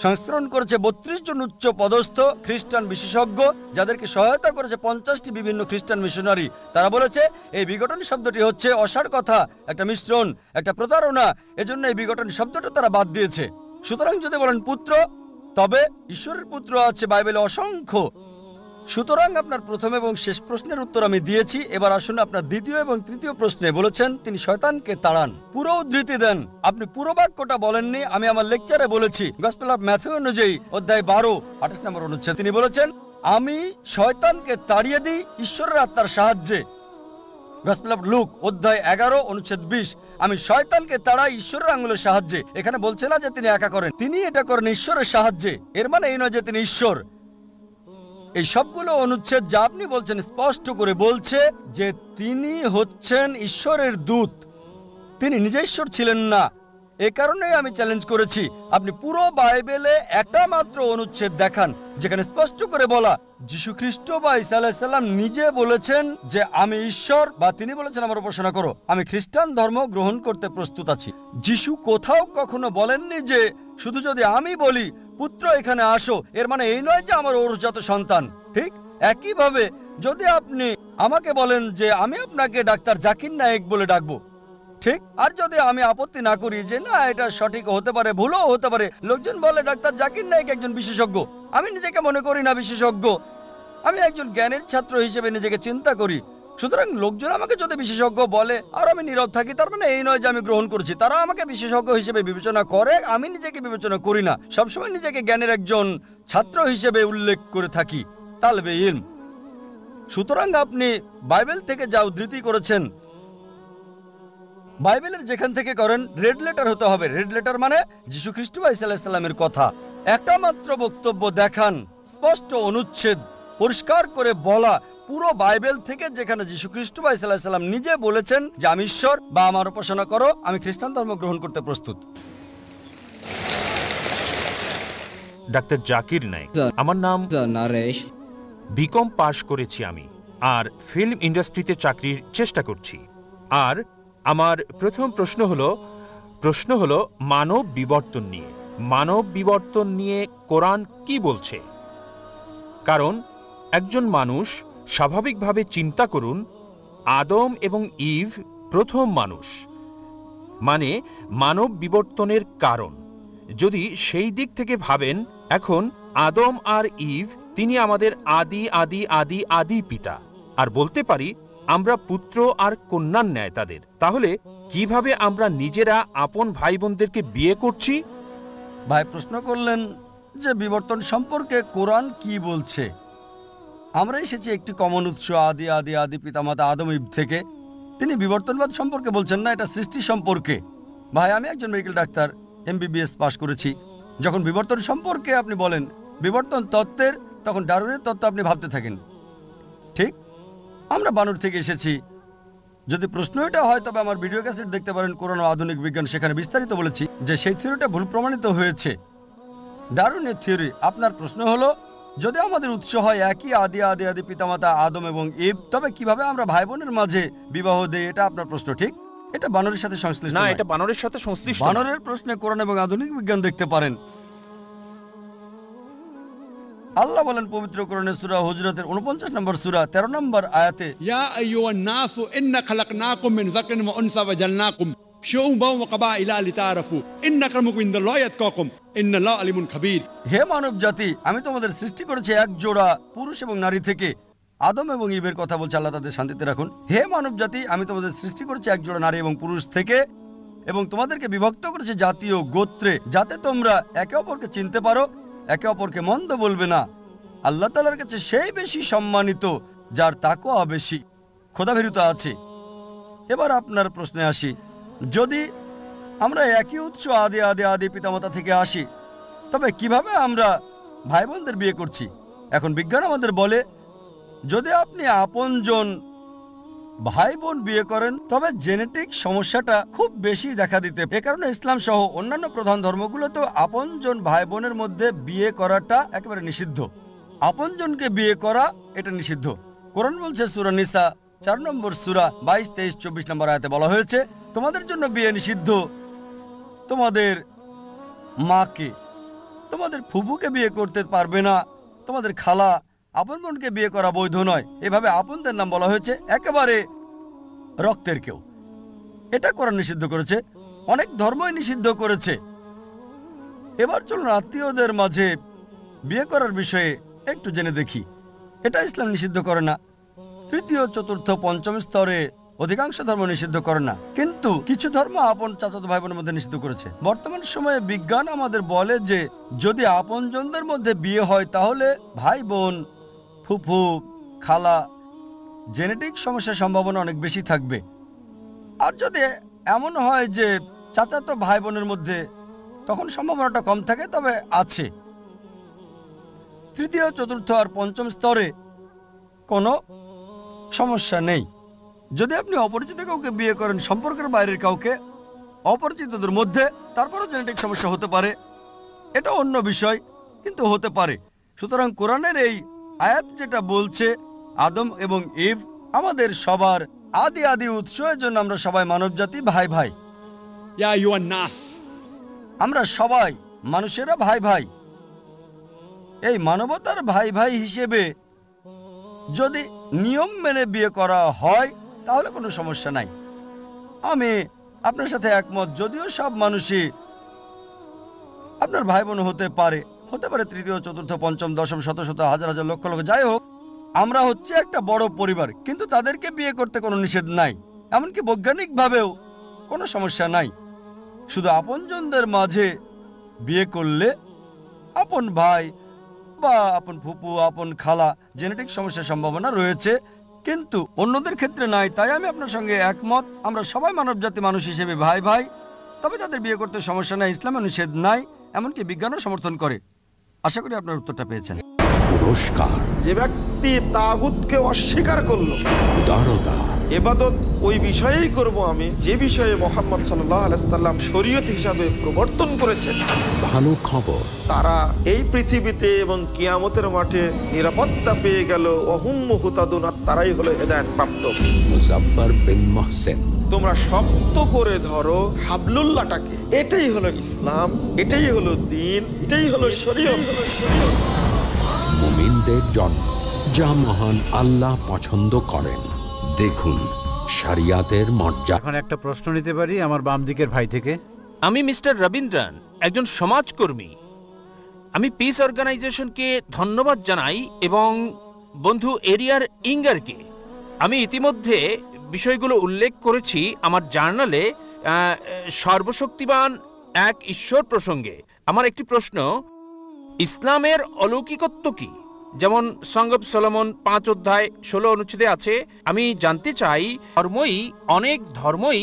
C: সংস্করণ করেছে 32 জন উচ্চ পদস্থ খ্রিস্টান বিশেষজ্ঞ, যাদেরকে সহায়তা করেছে 50টি বিভিন্ন খ্রিস্টান মিশনারি। তারা বলেছে এই বিঘটন শব্দটি হচ্ছে অসাড় কথা, একটা মিশ্রণ, একটা প্রতারণা, এজন্য এই বিঘটন শব্দটা তারা বাদ দিয়েছে। সুতরাং যদি বলেন পুত্র, তবে ঈশ্বরের পুত্র আছে বাইবেলে অসংখ্য। সুতরাং আপনার প্রথম এবং শেষ প্রশ্নের উত্তর আমি দিয়েছি। এবার আসুন আপনার দ্বিতীয় এবং তৃতীয় প্রশ্নে। বলেছেন তিনি শয়তানকে তাড়ান, পুরো উদ্ধৃতি দেন। আপনি পুরো বাক্যটা বলেননি, আমি আমার লেকচারে বলেছি। গসপেল অফ ম্যাথিউ অনুযায়ী অধ্যায় 12 28 নম্বর অনুচ্ছেদ তিনি বলেছেন আমি শয়তানকে তাড়িয়ে দিই ঈশ্বরের আত্মার সাহায্যে। গসপেল অফ লুক অধ্যায় 11 অনুচ্ছেদ 20 আমি শয়তানকে তাড়াই ঈশ্বরের আঙুলের সাহায্যে। এখানে বলছে না যে তিনি একা করেন, তিনি এটা করেন ঈশ্বরের সাহায্যে। এর মানে এই নয় যে তিনি ঈশ্বর। এই সবগুলো অনুচ্ছেদ যা আপনি বলছেন স্পষ্ট করে বলছে যে তিনি হচ্ছেন ঈশ্বরের দূত, তিনি নিজে ঈশ্বর ছিলেন না। এ কারণে আমি চ্যালেঞ্জ করেছি আপনি পুরো বাইবেলে একটা মাত্র অনুচ্ছেদ দেখান যেখানে স্পষ্ট করে বলা যীশু খ্রিস্ট বা ঈসা আলাইহিস সালাম নিজে বলেছেন যে আমি ঈশ্বর, বা তিনি বলেছেন আমার উপাসনা করো, আমি খ্রিস্টান ধর্ম গ্রহণ করতে প্রস্তুত আছি। যীশু কোথাও কখনো বলেননি যে শুধু যদি আমি বলি পুত্র এখানে আসো, এর মানে এই নয় যে আমার ঔরসজাত সন্তান। ঠিক একইভাবে যদি আপনি আমাকে বলেন যে আমি আপনাকে ডাক্তার জাকির নায়েক বলে ডাকবো, ঠিক, আর যদি আমি আপত্তি না করি যে না এটা সঠিক হতে পারে, ভুলও হতে পারে, লোকজন বলে ডাক্তার জাকির নায়েক একজন বিশেষজ্ঞ, আমি নিজেকে মনে করি না বিশেষজ্ঞ, আমি একজন জ্ঞানের ছাত্র হিসেবে নিজেকে চিন্তা করি। সুতরাং লোকজন আমাকে যদি বিশেষজ্ঞ বলে আর আমি নীরব থাকি, তার মানে এই নয় যে আমি গ্রহণ করছি। তারা আমাকে বিশেষজ্ঞ হিসেবে বিবেচনা করে, আমি নিজেকে বিবেচনা করি না। সবসময় নিজেকে জ্ঞানের একজন ছাত্র হিসেবে উল্লেখ করে থাকি, তালবে ইলম। সুতরাং আপনি বাইবেল থেকে যা উদ্ধৃতি করেছেন, বাইবেলের যেখান থেকে করেন রেড লেটার হতে হবে। রেড লেটার মানে যীশু খ্রিস্ট বা ঈসা আলাইহিস সালামের কথা। একটা মাত্র বক্তব্য দেখান, স্পষ্ট অনুচ্ছেদ, পরিষ্কার করে বলা পুরো বাইবেল থেকে যেখানে যীশু খ্রিস্ট বা ঈসা আলাইহিস সালাম নিজে বলেছেন যে আমি ঈশ্বর বা আমার উপাসনা করো, আমি খ্রিস্টান ধর্ম গ্রহণ করতে প্রস্তুত।
I: ডাক্তার জাকির নায়েক, আমার নাম
F: নারেশ।
I: বিকম পাশ করেছি আমি, আর ফিল্ম ইন্ডাস্ট্রিতে চাকরির চেষ্টা করছি। আর আমার প্রথম প্রশ্ন হলো মানব বিবর্তন নিয়ে। মানব বিবর্তন নিয়ে কোরআন কি বলছে? কারণ একজন মানুষ স্বাভাবিকভাবে চিন্তা করুন, আদম এবং ইভ প্রথম মানুষ, মানে মানব বিবর্তনের কারণ। যদি সেই দিক থেকে ভাবেন, এখন আদম আর ইভ তিনি আমাদের আদি আদি আদি আদি পিতা, আর বলতে পারি আমরা পুত্র আর কন্যার ন্যায় তাদের। তাহলে কিভাবে আমরা নিজেরা আপন ভাই বোনদেরকে বিয়ে করছি?
C: ভাই প্রশ্ন করলেন যে বিবর্তন সম্পর্কে কোরআন কি বলছে। আমরা এসেছি একটি কমন উৎস, আদি আদি আদি পিতামাতা আদম ইভ থেকে। তিনি বিবর্তনবাদ সম্পর্কে বলছেন না, এটা সৃষ্টি সম্পর্কে। ভাই আমি একজন মেডিকেল ডাক্তার, MBBS পাশ করেছি। যখন বিবর্তন সম্পর্কে আপনি বলেন বিবর্তন তত্ত্বের, তখন ডারউইনের তত্ত্ব আপনি ভাবতে থাকেন। ঠিক, আমরা বানর থেকে এসেছি। যদি প্রশ্ন এটা হয় তবে আমার ভিডিও ক্যাসেট দেখতে পারেন, কোরআন ও আধুনিক বিজ্ঞান, সেখানে বিস্তারিত বলেছি যে সেই থিওরিটা ভুল প্রমাণিত হয়েছে, ডারউইনের থিওরি। আপনার প্রশ্ন হলো যদি আমাদের উৎস হয় একই আদি আদি আদি পিতামাতা আদম এবং ইভ, তবে কিভাবে আমরা ভাই বোনের মাঝে বিবাহ দেই? এটা আপনার প্রশ্ন। ঠিক, এটা বানরের সাথে সংশ্লিষ্ট
I: না,
C: নয়।
I: এটা বানরের সাথে সংশ্লিষ্ট।
C: বানরের প্রশ্নে কোরআন এবং আধুনিক বিজ্ঞান দেখতে পারেন। আল্লাহ বলেন পবিত্র কোরআনের সূরা হুজরাতের 49 নম্বর সূরা 13 নম্বর আয়াতে,
G: ইয়া আইয়ুহান নাসু ইন্না খালাকনাকুম মিন যাকরিন ওয়া উনসা ওয়া জালনাকুম শুউবান ওয়া কাবাইলা লিতাআরাফু ইন্না আক্রামাকুম ইনদাল্লাহি আতকাকুম ইন্নাল্লাহু আলিমুন খাবীর। হে মানব জাতি, আমি তোমাদের সৃষ্টি করেছি এক জোড়া পুরুষ এবং নারী থেকে। আদম এবং ইভের কথা বলছে, আল্লাহ তাদের শান্তিতে রাখুন। হে মানব জাতি, আমি তোমাদের সৃষ্টি করেছি এক জোড়া নারী এবং পুরুষ থেকে, এবং তোমাদেরকে বিভক্ত করেছি জাতি ও গোত্রে, যাতে তোমরা একে অপরকে চিনতে পারো, একে অপরকে মন্দ বলবে না। আল্লাহ তাআলার কাছে সেই বেশি সম্মানিত যার তাকওয়া বেশি, খোদাভীরুতা আছে।
C: এবার আপনার প্রশ্নে আসি, যদি আমরা একই উৎস আদি আদি আদি পিতামাতা থেকে আসি, তবে কিভাবে আমরা ভাই বোনদের বিয়ে করছি? এখন বিজ্ঞান আমাদের বলে, যদি আপনি আপনজন ভাই বোন বিয়ে করেন তবে জেনেটিক সমস্যাটা খুব বেশি দেখা দিতে। এ কারণে ইসলাম সহ অন্যান্য প্রধান ধর্মগুলোতেও আপনজন ভাই বোনের মধ্যে বিয়ে করাটা একেবারে নিষিদ্ধ। আপনজনকে বিয়ে করা এটা নিষিদ্ধ। কোরআন বলছে সূরা নিসা 4 নম্বর সূরা 22, 23, 24 নম্বর আয়াতে বলা হয়েছে, তোমাদের জন্য বিয়ে নিষিদ্ধ তোমাদের মাকে, তোমাদের ফুফুকে বিয়ে করতে পারবে না, তোমাদের খালা, আপন বোনকে বিয়ে করা বৈধ নয়। এভাবে আপনদের নাম বলা হয়েছে, একেবারে রক্তের কেউ। এটা কোরআন নিষিদ্ধ করেছে, অনেক ধর্মই নিষিদ্ধ করেছে। এবার চলুন আত্মীয়দের মাঝে বিয়ে করার বিষয়ে একটু জেনে দেখি। এটা ইসলাম নিষিদ্ধ করে না। তৃতীয়, চতুর্থ, পঞ্চম স্তরে অধিকাংশ ধর্ম নিষিদ্ধ করে না, কিন্তু কিছু ধর্ম আপন চাচাতো ভাই বোনের মধ্যে নিষিদ্ধ করেছে। বর্তমান সময়ে বিজ্ঞান আমাদের বলে যে যদি আপনজনদের মধ্যে বিয়ে হয় তাহলে ভাই বোন, ফুফু, খালা, জেনেটিক সমস্যার সম্ভাবনা অনেক বেশি থাকবে। আর যদি এমন হয় যে চাচাতো ভাই বোনের মধ্যে, তখন সম্ভাবনাটা কম থাকে, তবে আছে। তৃতীয়, চতুর্থ আর পঞ্চম স্তরে কোনো সমস্যা নেই। যদি আপনি অপরিচিত কাউকে বিয়ে করেন, সম্পর্কের বাইরের কাউকে, অপরিচিতদের মধ্যে, তারপরও জেনেটিক সমস্যা হতে পারে, এটা অন্য বিষয়, কিন্তু হতে পারে। সুতরাং কোরআনের এই আয়াত যেটা বলছে আদম এবং ইভ আমাদের সবার আদি আদি উৎস, এর জন্য আমরা সবাই মানবজাতি, ভাই ভাই।
G: ইয়া আইয়ুহান নাস,
C: আমরা সবাই মানুষেরা ভাই ভাই। এই মানবতার ভাই ভাই হিসেবে যদি নিয়ম মেনে বিয়ে করা হয় তাহলে কোনো সমস্যা নাই। আমি আপনার সাথে একমত, যদিও সব মানুষই আপনার ভাই বোন হতে পারে, তৃতীয়, চতুর্থ, পঞ্চম, দশম, শত শত, হাজার হাজার, লক্ষ লক্ষ, যাই হোক, আমরা হচ্ছে একটা বড় পরিবার, কিন্তু তাদেরকে বিয়ে করতে কোনো নিষেধ নাই, এমনকি বৈজ্ঞানিকভাবেও কোনো সমস্যা নাই। শুধু আপনজনদের মাঝে বিয়ে করলে আপন ভাই বা আপন ফুপু, আপন খালা, জেনেটিক সমস্যার সম্ভাবনা রয়েছে, কিন্তু অন্যদের ক্ষেত্রে নাই। তাই আমি আপনার সঙ্গে একমত, আমরা সবাই মানবজাতি, মানুষ হিসেবে ভাই ভাই, তবে তাদের বিয়ে করতে সমস্যা নাই, ইসলামে নিষেধ নাই, এমনকি বিজ্ঞানও সমর্থন করে। আশা করি আপনার উত্তরটা পেয়েছেন।
E: পুরস্কার,
F: যে ব্যক্তি তাগুতকে অস্বীকার করলো,
E: উদারতা,
F: ইবাদত ওই বিষয়েই করব আমি যে বিষয়ে মুহাম্মদ সাল্লাল্লাহু আলাইহি সাল্লাম শরীয়ত হিসাবে প্রবর্তন করেছেন।
E: ভালো খবর,
F: তারা এই পৃথিবীতে এবং কিয়ামতের মাঠে নিরাপত্তা পেয়ে গেল। ওহুম মুহতাদুন, তারাই হলো হেদায়েত প্রাপ্ত।
E: মুজাফফর বিন মুহসিন,
F: তোমরা শক্ত করে ধরো হাবলুল্লাহটাকে, এটাই হলো ইসলাম, এটাই হলো দ্বীন, এটাই হলো শরীয়ত।
E: মুমিনদের জন্য যা মহান আল্লাহ পছন্দ করেন। দেখুন শরিয়াতের মর্যাদা।
A: এখন একটা প্রশ্ন নিতে পারি আমার বাম দিকের ভাই থেকে?
I: আমি মিস্টার রবীন্দ্রন, একজন সমাজকর্মী। আমি পিস অর্গানাইজেশনকে ধন্যবাদ জানাই এবং বন্ধু এরিয়ার ইঙ্গারকে। আমি ইতিমধ্যে বিষয়গুলো উল্লেখ করেছি আমার জার্নালে সর্বশক্তিমান এক ঈশ্বর প্রসঙ্গে। আমার একটি প্রশ্ন, ইসলামের অলৌকিকত্ব কি? যেমন সং অব সলোমন 5 অধ্যায় 16 অনুচ্ছেদে আছে। আমি জানতে চাই, অনেক ধর্মই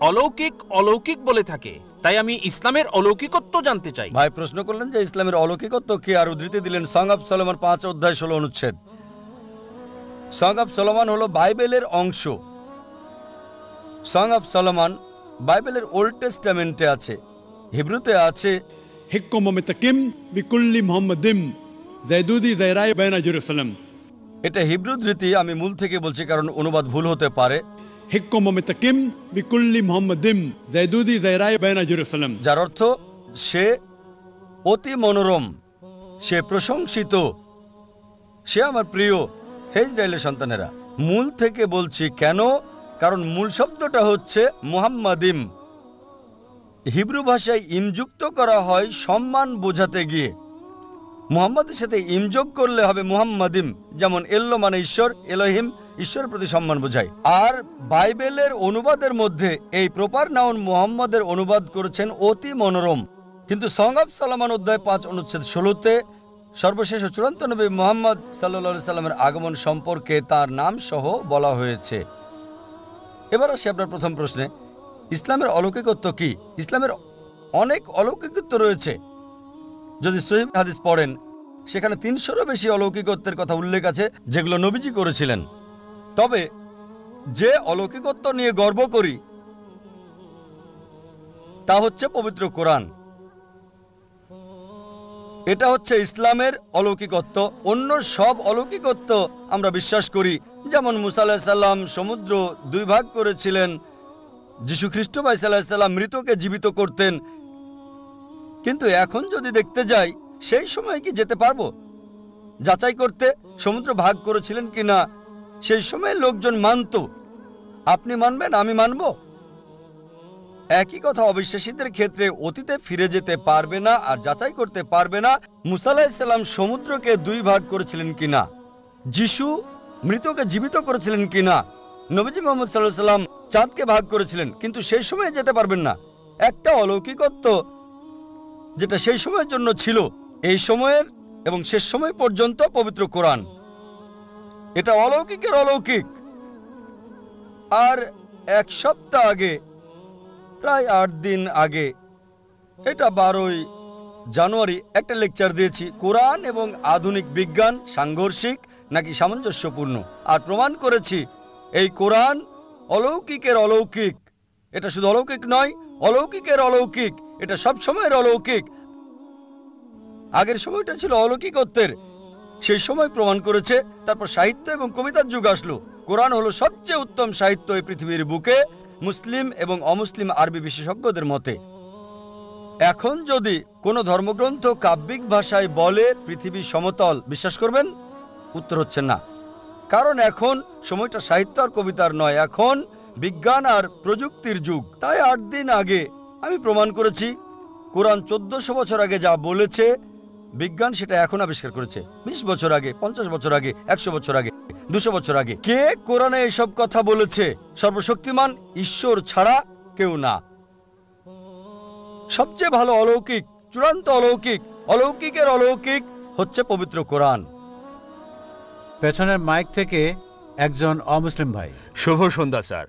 I: অলৌকিক অলৌকিক বলে থাকে, তাই আমি ইসলামের অলৌকিকত্ব জানতে চাই।
C: ভাই প্রশ্ন করলেন যে ইসলামের অলৌকিকত্ব কি, আর উদ্ধৃতি দিলেন সং অব সলোমন 5 অধ্যায় 16 অনুচ্ছেদ। সং অব সলোমন হলো বাইবেলের অংশ। সং অব সলোমন বাইবেলের ওল্ড টেস্টামেন্টে আছে, হিব্রুতে আছে।
G: হিক্কুম মুতাকিম বিকুল্লি মুহাম্মাদিম জাইদুদি জাইরাই বাইনা জেরুসালাম।
C: এটা হিব্রু ধৃতি, আমি মূল থেকে বলছি কারণ অনুবাদ ভুল হতে পারে।
G: হিক্কুম মুতাকিম বিকুল্লি মুহাম্মাদিম জাইদুদি জাইরাই বাইনা জেরুসালাম,
C: যার অর্থ সে অতি মনোরম, সে প্রশংসিত, সে আমার প্রিয়, হে ইসরায়েলের সন্তানেরা। মূল থেকে বলছি কেন, কারণ মূল শব্দটা হচ্ছে মুহাম্মাদিম। হিব্রু ভাষায় ইমযুক্ত করা হয় সম্মান বোঝাতে গিয়ে। মুহাম্মাদের সাথে ইমযোগ করলে হবে মুহাম্মাদিম, যেমন এল্লো মানে ঈশ্বর, এলোহিম ঈশ্বরের প্রতি সম্মান বোঝায়। আর বাইবেলের অনুবাদের মধ্যে এই প্রপার নাউন মুহাম্মাদের অনুবাদ করেছেন অতি মনোরম, কিন্তু সং অব সলোমন অধ্যায় 5 অনুচ্ছেদ 16তে সর্বশেষ ও চূড়ান্ত নবী মুহাম্মদ সাল্লাল্লাহু আলাইহি সাল্লামের আগমন সম্পর্কে তার নাম সহ বলা হয়েছে। এবার আসি আপনার প্রথম প্রশ্নে, ইসলামের অলৌকিকত্ব কি? ইসলামের অনেক অলৌকিকত্ব রয়েছে। যদি সহিহ হাদিস পড়েন, সেখানে 300-রও বেশি অলৌকিকত্বের কথা উল্লেখ আছে যেগুলো নবীজি করেছিলেন। তবে যে অলৌকিকত্ব নিয়ে গর্ব করি তা হচ্ছে পবিত্র কোরআন। এটা হচ্ছে ইসলামের অলৌকিকত্ব। অন্য সব অলৌকিকত্ব আমরা বিশ্বাস করি, যেমন মুসা আলাইহিস সালাম সমুদ্র 2 ভাগ করেছিলেন, যীশু খ্রিস্ট আলাইহিস সালাম মৃতকে জীবিত করতেন। কিন্তু এখন যদি দেখতে যাই, সেই সময় কি যেতে পারবো যাচাই করতে সমুদ্র ভাগ করেছিলেন কিনা? সেই সময় লোকজন মানত, আপনি মানবেন, আমি মানব? একই কথা অবিশ্বাসীদের ক্ষেত্রে অতীতে ফিরে যেতে পারবে না আর যাচাই করতে পারবে না মুসা আলাইহিস সালাম সমুদ্রকে 2 ভাগ করেছিলেন কিনা, যিশু মৃতকে জীবিত করেছিলেন কিনা, নবীজি মুহাম্মদ সাল্লাল্লাহু আলাইহি সাল্লাম চাঁদকে ভাগ করেছিলেন, কিন্তু সেই সময়ে যেতে পারবেন না। একটা অলৌকিকত্ব যেটা সেই সময়ের জন্য ছিল, এই সময়ের এবং শেষ সময় পর্যন্ত পবিত্র কোরআন। এটা অলৌকিকের অলৌকিক। আর 1 সপ্তাহ আগে, প্রায় 8 দিন আগে, এটা 12ই জানুয়ারি, একটা লেকচার দিয়েছি, কোরআন এবং আধুনিক বিজ্ঞান সাংঘর্ষিক নাকি সামঞ্জস্যপূর্ণ, আর প্রমাণ করেছি এই কোরআন অলৌকিকের অলৌকিক। এটা শুধু অলৌকিক নয়, অলৌকিকের অলৌকিক। এটা সব সময়ের অলৌকিক। আগের সময়টা ছিল অলৌকিকত্বের, সেই সময় প্রমাণ করেছে। তারপর সাহিত্য এবং কবিতার যুগ আসলো। কোরআন হলো সবচেয়ে উত্তম সাহিত্য এই পৃথিবীর বুকে, মুসলিম এবং অমুসলিম আরবি বিশেষজ্ঞদের মতে। এখন যদি কোনো ধর্মগ্রন্থ কাব্যিক ভাষায় বলে পৃথিবী সমতল, বিশ্বাস করবেন? উত্তর হচ্ছে না। কারণ এখন সময়টা সাহিত্য আর কবিতার নয়, এখন বিজ্ঞান আর প্রযুক্তির যুগ। তাই 8 দিন আগে আমি প্রমাণ করেছি কোরআন 1400 বছর আগে যা বলেছে, বিজ্ঞান সেটা এখন আবিষ্কার করেছে। 20 বছর আগে, 50 বছর আগে, 100 বছর আগে, 200 বছর আগে। কে কোরআনে এসব কথা বলেছে? সর্বশক্তিমান ঈশ্বর ছাড়া কেউ না। সবচেয়ে ভালো অলৌকিক, চূড়ান্ত অলৌকিক, অলৌকিকের অলৌকিক হচ্ছে পবিত্র কোরআন।
A: পেছনের মাইক থেকে একজন অমুসলিম ভাই।
J: শুভ সন্ধ্যা স্যার,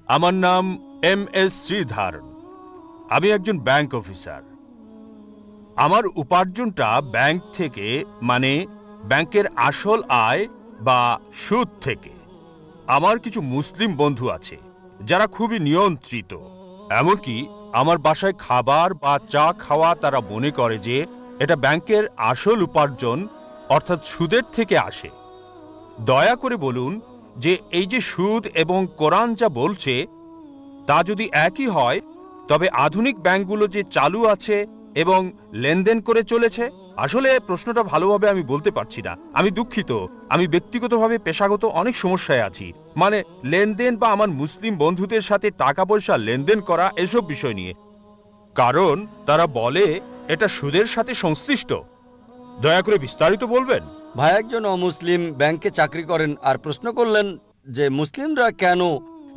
J: আমার নাম MS শ্রীধর। আমি একজন ব্যাংক অফিসার। আমার উপার্জনটা ব্যাংক থেকে, মানে ব্যাংকের আসল আয় বা সুদ থেকে। আমার কিছু মুসলিম বন্ধু আছে যারা খুবই নিয়ন্ত্রিত। এমনকি আমার বাসায় খাবার বা চা খাওয়া তারা মনে করে যে এটা ব্যাংকের আসল উপার্জন, অর্থাৎ সুদের থেকে আসে। দয়া করে বলুন যে এই যে সুদ এবং কোরআন যা বলছে তা যদি একই হয়, তবে আধুনিক ব্যাংকগুলো যে চালু আছে এবং লেনদেন করে চলেছে। আসলে প্রশ্নটা ভালোভাবে আমি বলতে পারছি না, আমি দুঃখিত। আমি ব্যক্তিগতভাবে পেশাগত অনেক সমস্যায় আছি, মানে লেনদেন বা আমার মুসলিম বন্ধুদের সাথে টাকা পয়সা লেনদেন করা এসব বিষয় নিয়ে। কারণ তারা বলে এটা সুদের সাথে সংশ্লিষ্ট। দয়া করে বিস্তারিত বলবেন।
C: ভাই একজন অমুসলিম ব্যাংকে চাকরি করেন আর প্রশ্ন করলেন যে মুসলিমরা কেন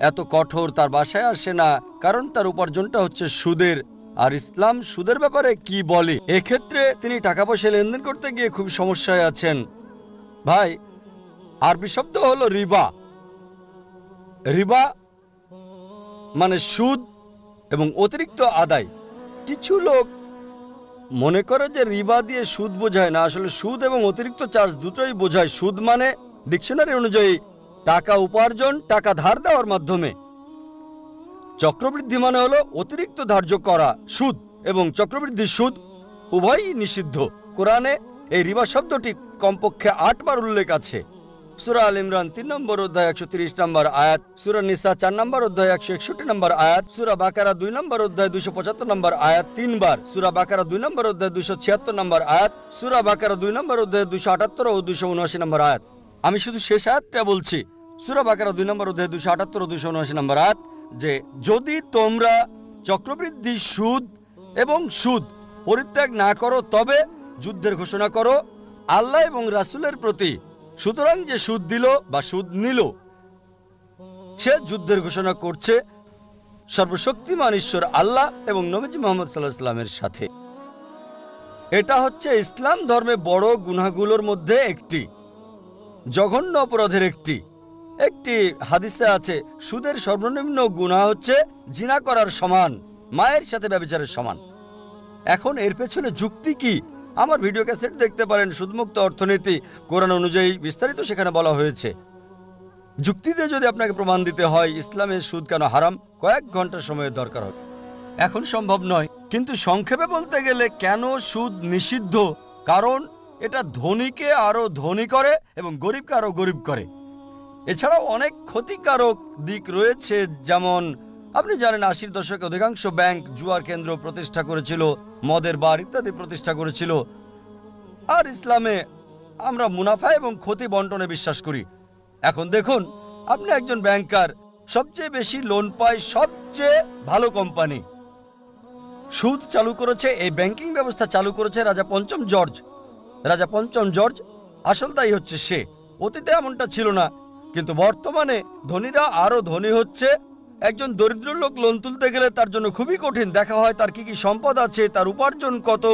C: এত কঠোর, তার বাসায় আসে না, কারণ তার উপার্জনটা হচ্ছে সুদের। আর ইসলাম সুদের ব্যাপারে কি বলে? এক্ষেত্রে তিনি টাকা পয়সা লেনদেন করতে গিয়ে খুব সমস্যায় আছেন। ভাই, আরবি শব্দ হলো রিবা। রিবা মানে সুদ এবং অতিরিক্ত আদায়। কিছু লোক মনে করে যে রিবা দিয়ে সুদ বোঝায় না, আসলে সুদ এবং অতিরিক্ত চার্জ দুটোই বোঝায়। সুদ মানে ডিকশনারি অনুযায়ী টাকা উপার্জন, টাকা ধার দেওয়ার মাধ্যমে। চক্রবৃদ্ধি মানে হলো অতিরিক্ত ধার্য করা সুদ, এবং চক্রবৃদ্ধি সুদ উভয়ই নিষিদ্ধ। কোরআনে এই রিবা শব্দটি কমপক্ষে 8 বার উল্লেখ আছে। সূরা আল ইমরান 3 নম্বর অধ্যায় 130 নম্বর আয়াত, সূরা নিসা 4 নম্বর অধ্যায় 161 নম্বর আয়াত, সূরা বাকারা 2 নম্বর অধ্যায় 275 নম্বর আয়াত 3 বার, সূরা বাকারা 2 নম্বর অধ্যায় 276 নম্বর আয়াত, সূরা বাকারা 2 নম্বর অধ্যায় 278 ও 279 নম্বর আয়াত। আমি শুধু শেষ আয়াতটা বলছি, সূরা বাকারা 2 নম্বর অধ্যায় 278 ও 279 নম্বর আয়াত, যে যদি তোমরা চক্রবৃদ্ধি সুদ এবং সুদ পরিত্যাগ না করো তবে যুদ্ধের ঘোষণা করো আল্লাহ এবং রাসূলের প্রতি। সুতরাং যে সুদ দিল বা সুদ নিল সে যুদ্ধের ঘোষণা করছে সর্বশক্তিমান ঈশ্বর আল্লাহ এবং নবীজি মুহাম্মদ সাল্লাল্লাহু আলাইহি ওয়াসাল্লামের সাথে। এটা হচ্ছে ইসলাম ধর্মে বড় গুনাহগুলোর মধ্যে একটি, জঘন্য অপরাধের একটি। একটি হাদিসে আছে সুদের সর্বনিম্ন গুনাহ হচ্ছে জিনা করার সমান, মায়ের সাথে ব্যভিচারের সমান। এখন এর পেছনে যুক্তি কি? আমার ভিডিও ক্যাসেট দেখতে পারেন, সুদমুক্ত অর্থনীতি কোরআন অনুযায়ী বিস্তারিত সেখানে বলা হয়েছে। যুক্তি দিয়ে যদি আপনাকে প্রমাণ দিতে হয় ইসলামে সুদ কেন হারাম, কয়েক ঘন্টা সময়ের দরকার হবে। এখন সম্ভব নয়, কিন্তু সংক্ষেপে বলতে গেলে কেন সুদ নিষিদ্ধ, কারণ এটা ধনীকে আরো ধনী করে এবং গরিবকে আরো গরিব করে। এছাড়াও অনেক ক্ষতিকারক দিক রয়েছে, যেমন আপনি জানেন 80-র দশকে অধিকাংশ ব্যাংক জুয়ার কেন্দ্র প্রতিষ্ঠা করেছিল, মদের বার ইত্যাদি প্রতিষ্ঠা করেছিল। আর ইসলামে আমরা মুনাফা এবং ক্ষতি বন্টনে বিশ্বাস করি। এখন দেখুন, আপনি একজন ব্যাংকার, সবচেয়ে বেশি লোন পায় সবচেয়ে ভালো কোম্পানি। সুদ চালু করেছে, এই ব্যাংকিং ব্যবস্থা চালু করেছে রাজা পঞ্চম জর্জ। রাজা পঞ্চম জর্জ আসল দায়ী হচ্ছে সে। অতীতে এমনটা ছিল না, কিন্তু বর্তমানে ধনীরা আরো ধনী হচ্ছে। একজন দরিদ্র লোক লোন তুলতে গেলে তার জন্য খুবই কঠিন। দেখা হয় তার কি কি সম্পদ আছে, তার উপার্জন কত।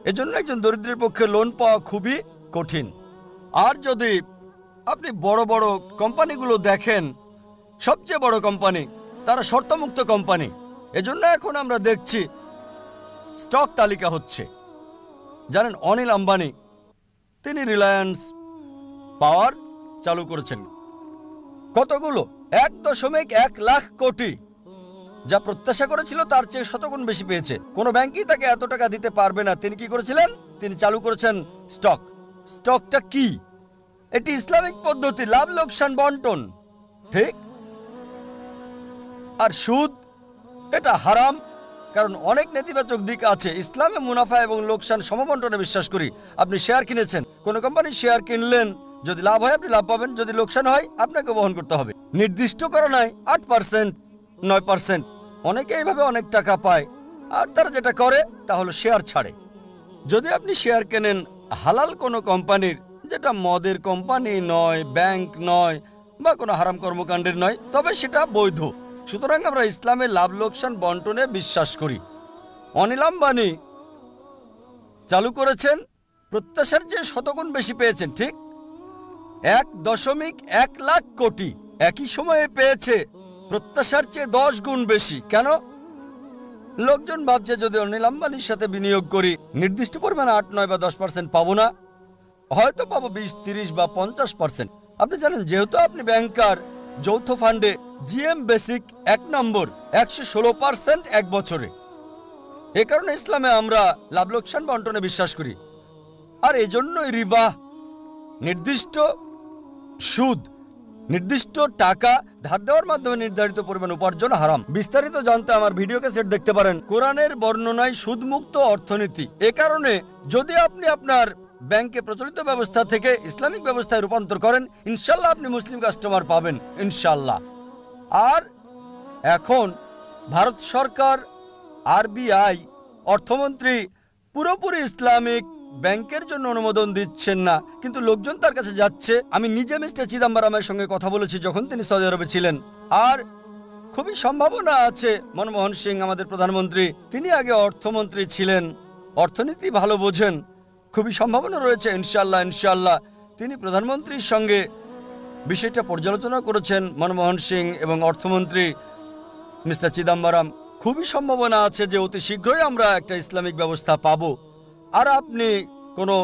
C: এজন্য একজন দরিদ্রের পক্ষে লোন পাওয়া খুবই কঠিন। আর যদি আপনি বড় বড় কোম্পানিগুলো দেখেন, সবচেয়ে বড় কোম্পানি তারা শর্তমুক্ত কোম্পানি। এজন্য এখন আমরা দেখছি স্টক তালিকা হচ্ছে। জানেন অনিল আম্বানি, তিনি রিলায়েন্স পাওয়ার চালু করেছেন। কতগুলো? 1.1 লাখ কোটি। যা প্রত্যাশা করেছিল তার চেয়ে শতগুণ বেশি পেয়েছে। কোনো ব্যাংকই তাকে এত টাকা দিতে পারবে না। তিনি কি করেছিলেন? তিনি চালু করেছেন স্টক। স্টকটা কি? এটি ইসলামিক পদ্ধতি, লাভ লোকসান বন্টন, ঠিক? আর সুদ এটা হারাম, কারণ অনেক নেতিবাচক দিক আছে। ইসলামে মুনাফা এবং লোকসান সমবন্টনে বিশ্বাস করি। আপনি শেয়ার কিনেছেন, কোন কোম্পানির শেয়ার কিনলেন, যদি লাভ হয় আপনি লাভ পাবেন, যদি লোকসান হয় আপনাকে বহন করতে হবে। নির্দিষ্ট করা নয় 8%, 9%। অনেকে এইভাবে অনেক টাকা পায়। আর তারা যেটা করে তা হলো শেয়ার ছাড়ে। যদি আপনি শেয়ার কেনেন হালাল কোনো কোম্পানির, যেটা মদের কোম্পানি নয়, ব্যাংক নয়, বা কোনো হারাম কর্মকাণ্ডের নয়, তবে সেটা বৈধ। সুতরাং আমরা ইসলামে লাভ লোকসান বন্টনে বিশ্বাস করি। অনিল আম্বানি চালু করেছেন, প্রত্যাশার চেয়ে শতগুণ বেশি পেয়েছেন, ঠিক? 1.1 লাখ কোটি একই সময়ে পেয়েছে, প্রত্যাশার চেয়ে 10 গুণ বেশি। কেন? লোকজন ভাবছে যদি অনিল আম্বানির সাথে বিনিয়োগ করি নির্দিষ্ট পরিমাণে 8, 9 বা 10% পাবো না, হয়তো পাবো 20, 30 বা 50%। আপনি জানেন যেহেতু আপনি ব্যাংকার, যৌথ ফান্ডে জিএম বেসিক 1 নম্বর 116% এক বছরে। এ কারণে ইসলামে আমরা লাভ লোকসান বন্টনে বিশ্বাস করি। আর এজন্যই রিবা, নির্দিষ্ট সুদ, নির্দিষ্ট টাকা ধার দেওয়ার মাধ্যমে নির্ধারিত পরিমাণ উপার্জন হারাম। বিস্তারিত জানতে আমার ভিডিও ক্যাসেট দেখতে পারেন। কোরআনের বর্ণনায় সুদমুক্ত অর্থনীতি। এ কারণে যদি আপনি আপনার ব্যাংকে প্রচলিত ব্যবস্থা থেকে ইসলামিক ব্যবস্থায় রূপান্তর করেন, ইনশাল্লাহ আপনি মুসলিম কাস্টমার পাবেন, ইনশাল্লাহ। আর এখন ভারত সরকার, আরবিআই, অর্থমন্ত্রী পুরোপুরি ইসলামিক ব্যাংকের জন্য অনুমোদন দিচ্ছেন না, কিন্তু লোকজন তার কাছে যাচ্ছে। আমি নিজে মিস্টার চিদাম্বরমের সঙ্গে কথা বলেছি যখন তিনি সৌদি আরবে ছিলেন। আর খুবই সম্ভাবনা আছে মনমোহন সিং, আমাদের প্রধানমন্ত্রী, তিনি আগে অর্থমন্ত্রী ছিলেন, অর্থনীতি ভালো বোঝেন। খুবই সম্ভাবনা রয়েছে ইনশাল্লাহ, ইনশাল্লাহ তিনি প্রধানমন্ত্রীর সঙ্গে বিষয়টা পর্যালোচনা করেছেন, মনমোহন সিং এবং অর্থমন্ত্রী মিস্টার চিদাম্বরম। খুবই সম্ভাবনা আছে যে অতি শীঘ্রই আমরা একটা ইসলামিক ব্যবস্থা পাবো। আর আপনি কোনো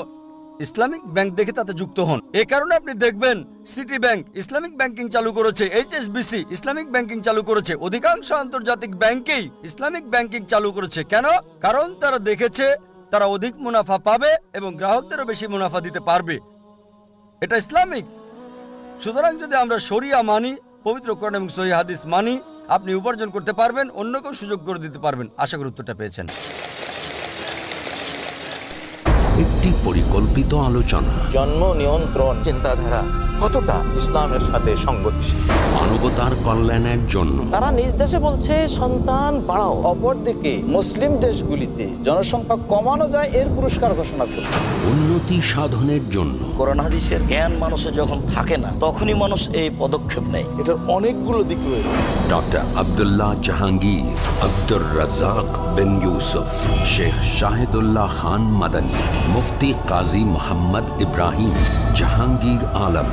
C: ইসলামিক ব্যাংক দেখে তাতে যুক্ত হন। এ কারণে আপনি দেখবেন সিটি ব্যাংক ইসলামিক ব্যাংকিং চালু করেছে, HSBC ইসলামিক ব্যাংকিং চালু করেছে, অধিকাংশ আন্তর্জাতিক ব্যাংকেই ইসলামিক ব্যাংকিং চালু করেছে। কেন? কারণ তারা দেখেছে তারা অধিক মুনাফা পাবে এবং গ্রাহকদেরও বেশি মুনাফা দিতে পারবে। এটা ইসলামিক। সুতরাং যদি আমরা শরিয়া মানি, পবিত্র কোরআন এবং সহিহ হাদিস মানি, আপনি উপার্জন করতে পারবেন, অন্যকেও সুযোগ করে দিতে পারবেন। আশা করি উত্তরটা পেয়েছেন।
E: একটি পরিকল্পিত আলোচনা,
K: জন্ম নিয়ন্ত্রণ চিন্তাধারা কতটা ইসলামের সাথে সংগতিশীল,
E: মানবতার কল্যাণের জন্য।
L: তারা নিজ দেশে বলছে সন্তান বাড়াও, অপরদিকে মুসলিম দেশগুলিতে জনসংখ্যা কমানো যায় এর পুরস্কার ঘোষণা করছে।
E: উন্নতি সাধনের জন্য
M: কোরআন হাদিসের জ্ঞান মানুষের যখন থাকে না, তখনই মানুষ এই পদক্ষেপ নেয়।
K: এটার অনেকগুলো দিক রয়েছে।
E: ডক্টর আব্দুল্লাহ জাহাঙ্গীর, আব্দুর রাজ্জাক বিন ইউসুফ, শেখ শাহিদুল্লাহ খান মাদানী, মুফতি কাজী মোহাম্মদ ইব্রাহিম, জাহাঙ্গীর আলম।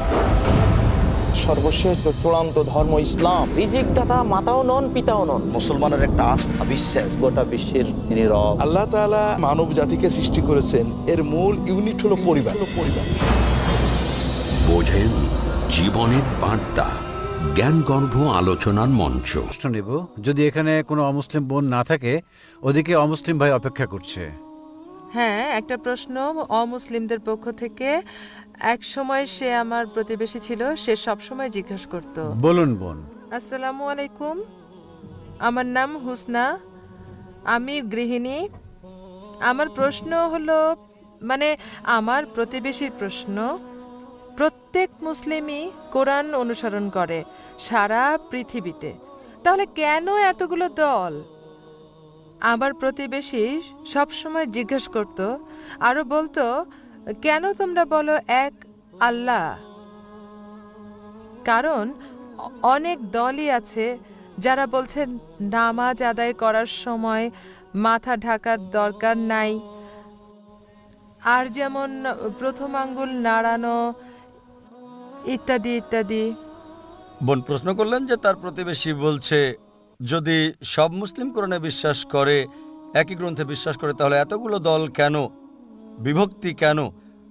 K: সর্বশেষ ও চূড়ান্ত ধর্ম ইসলাম।
L: রিজিক দাতা মাতাও নন, পিতাও নন।
M: মুসলমানের একটা আস্থা, বিশ্বাস,
L: গোটা বিশ্বের তিনি রব।
F: আল্লাহ তাআলা মানব জাতিকে সৃষ্টি করেছেন, এর মূল ইউনিট হলো পরিবার।
E: বোঝেন জীবনের বার্তা, জ্ঞানগর্ভ আলোচনার মঞ্চ।
A: প্রশ্ন নেব, যদি এখানে কোনো অমুসলিম বোন না থাকে, ওদিকে অমুসলিম ভাই অপেক্ষা করছে।
B: হ্যাঁ, একটা প্রশ্ন অমুসলিমদের পক্ষ থেকে। এক সময় সে আমার প্রতিবেশী ছিল, সে সব সময় জিজ্ঞেস করত।
A: বলুন বোন।
B: আসসালামু আলাইকুম, আমার নাম হুসনা, আমি গৃহিণী। আমার প্রশ্ন হলো, মানে আমার প্রতিবেশীর প্রশ্ন, প্রত্যেক মুসলিমই কোরআন অনুসরণ করে সারা পৃথিবীতে, তাহলে কেন এতগুলো দল? আমার প্রতিবেশী সবসময় জিজ্ঞেস করত, আরো বলতো, কেন তোমরা বলো এক আল্লাহ? কারণ অনেক দলই আছে যারা বলছেন নামাজ আদায় করার সময় মাথা ঢাকার দরকার নাই, আর যেমন প্রথম আঙ্গুল নাড়ানো ইত্যাদি ইত্যাদি।
C: বোন প্রশ্ন করলেন যে তার প্রতিবেশী বলছে যদি সব মুসলিম কোরআনে বিশ্বাস করে, একই গ্রন্থে বিশ্বাস করে, তাহলে এতগুলো দল কেন, বিভক্তি কেন?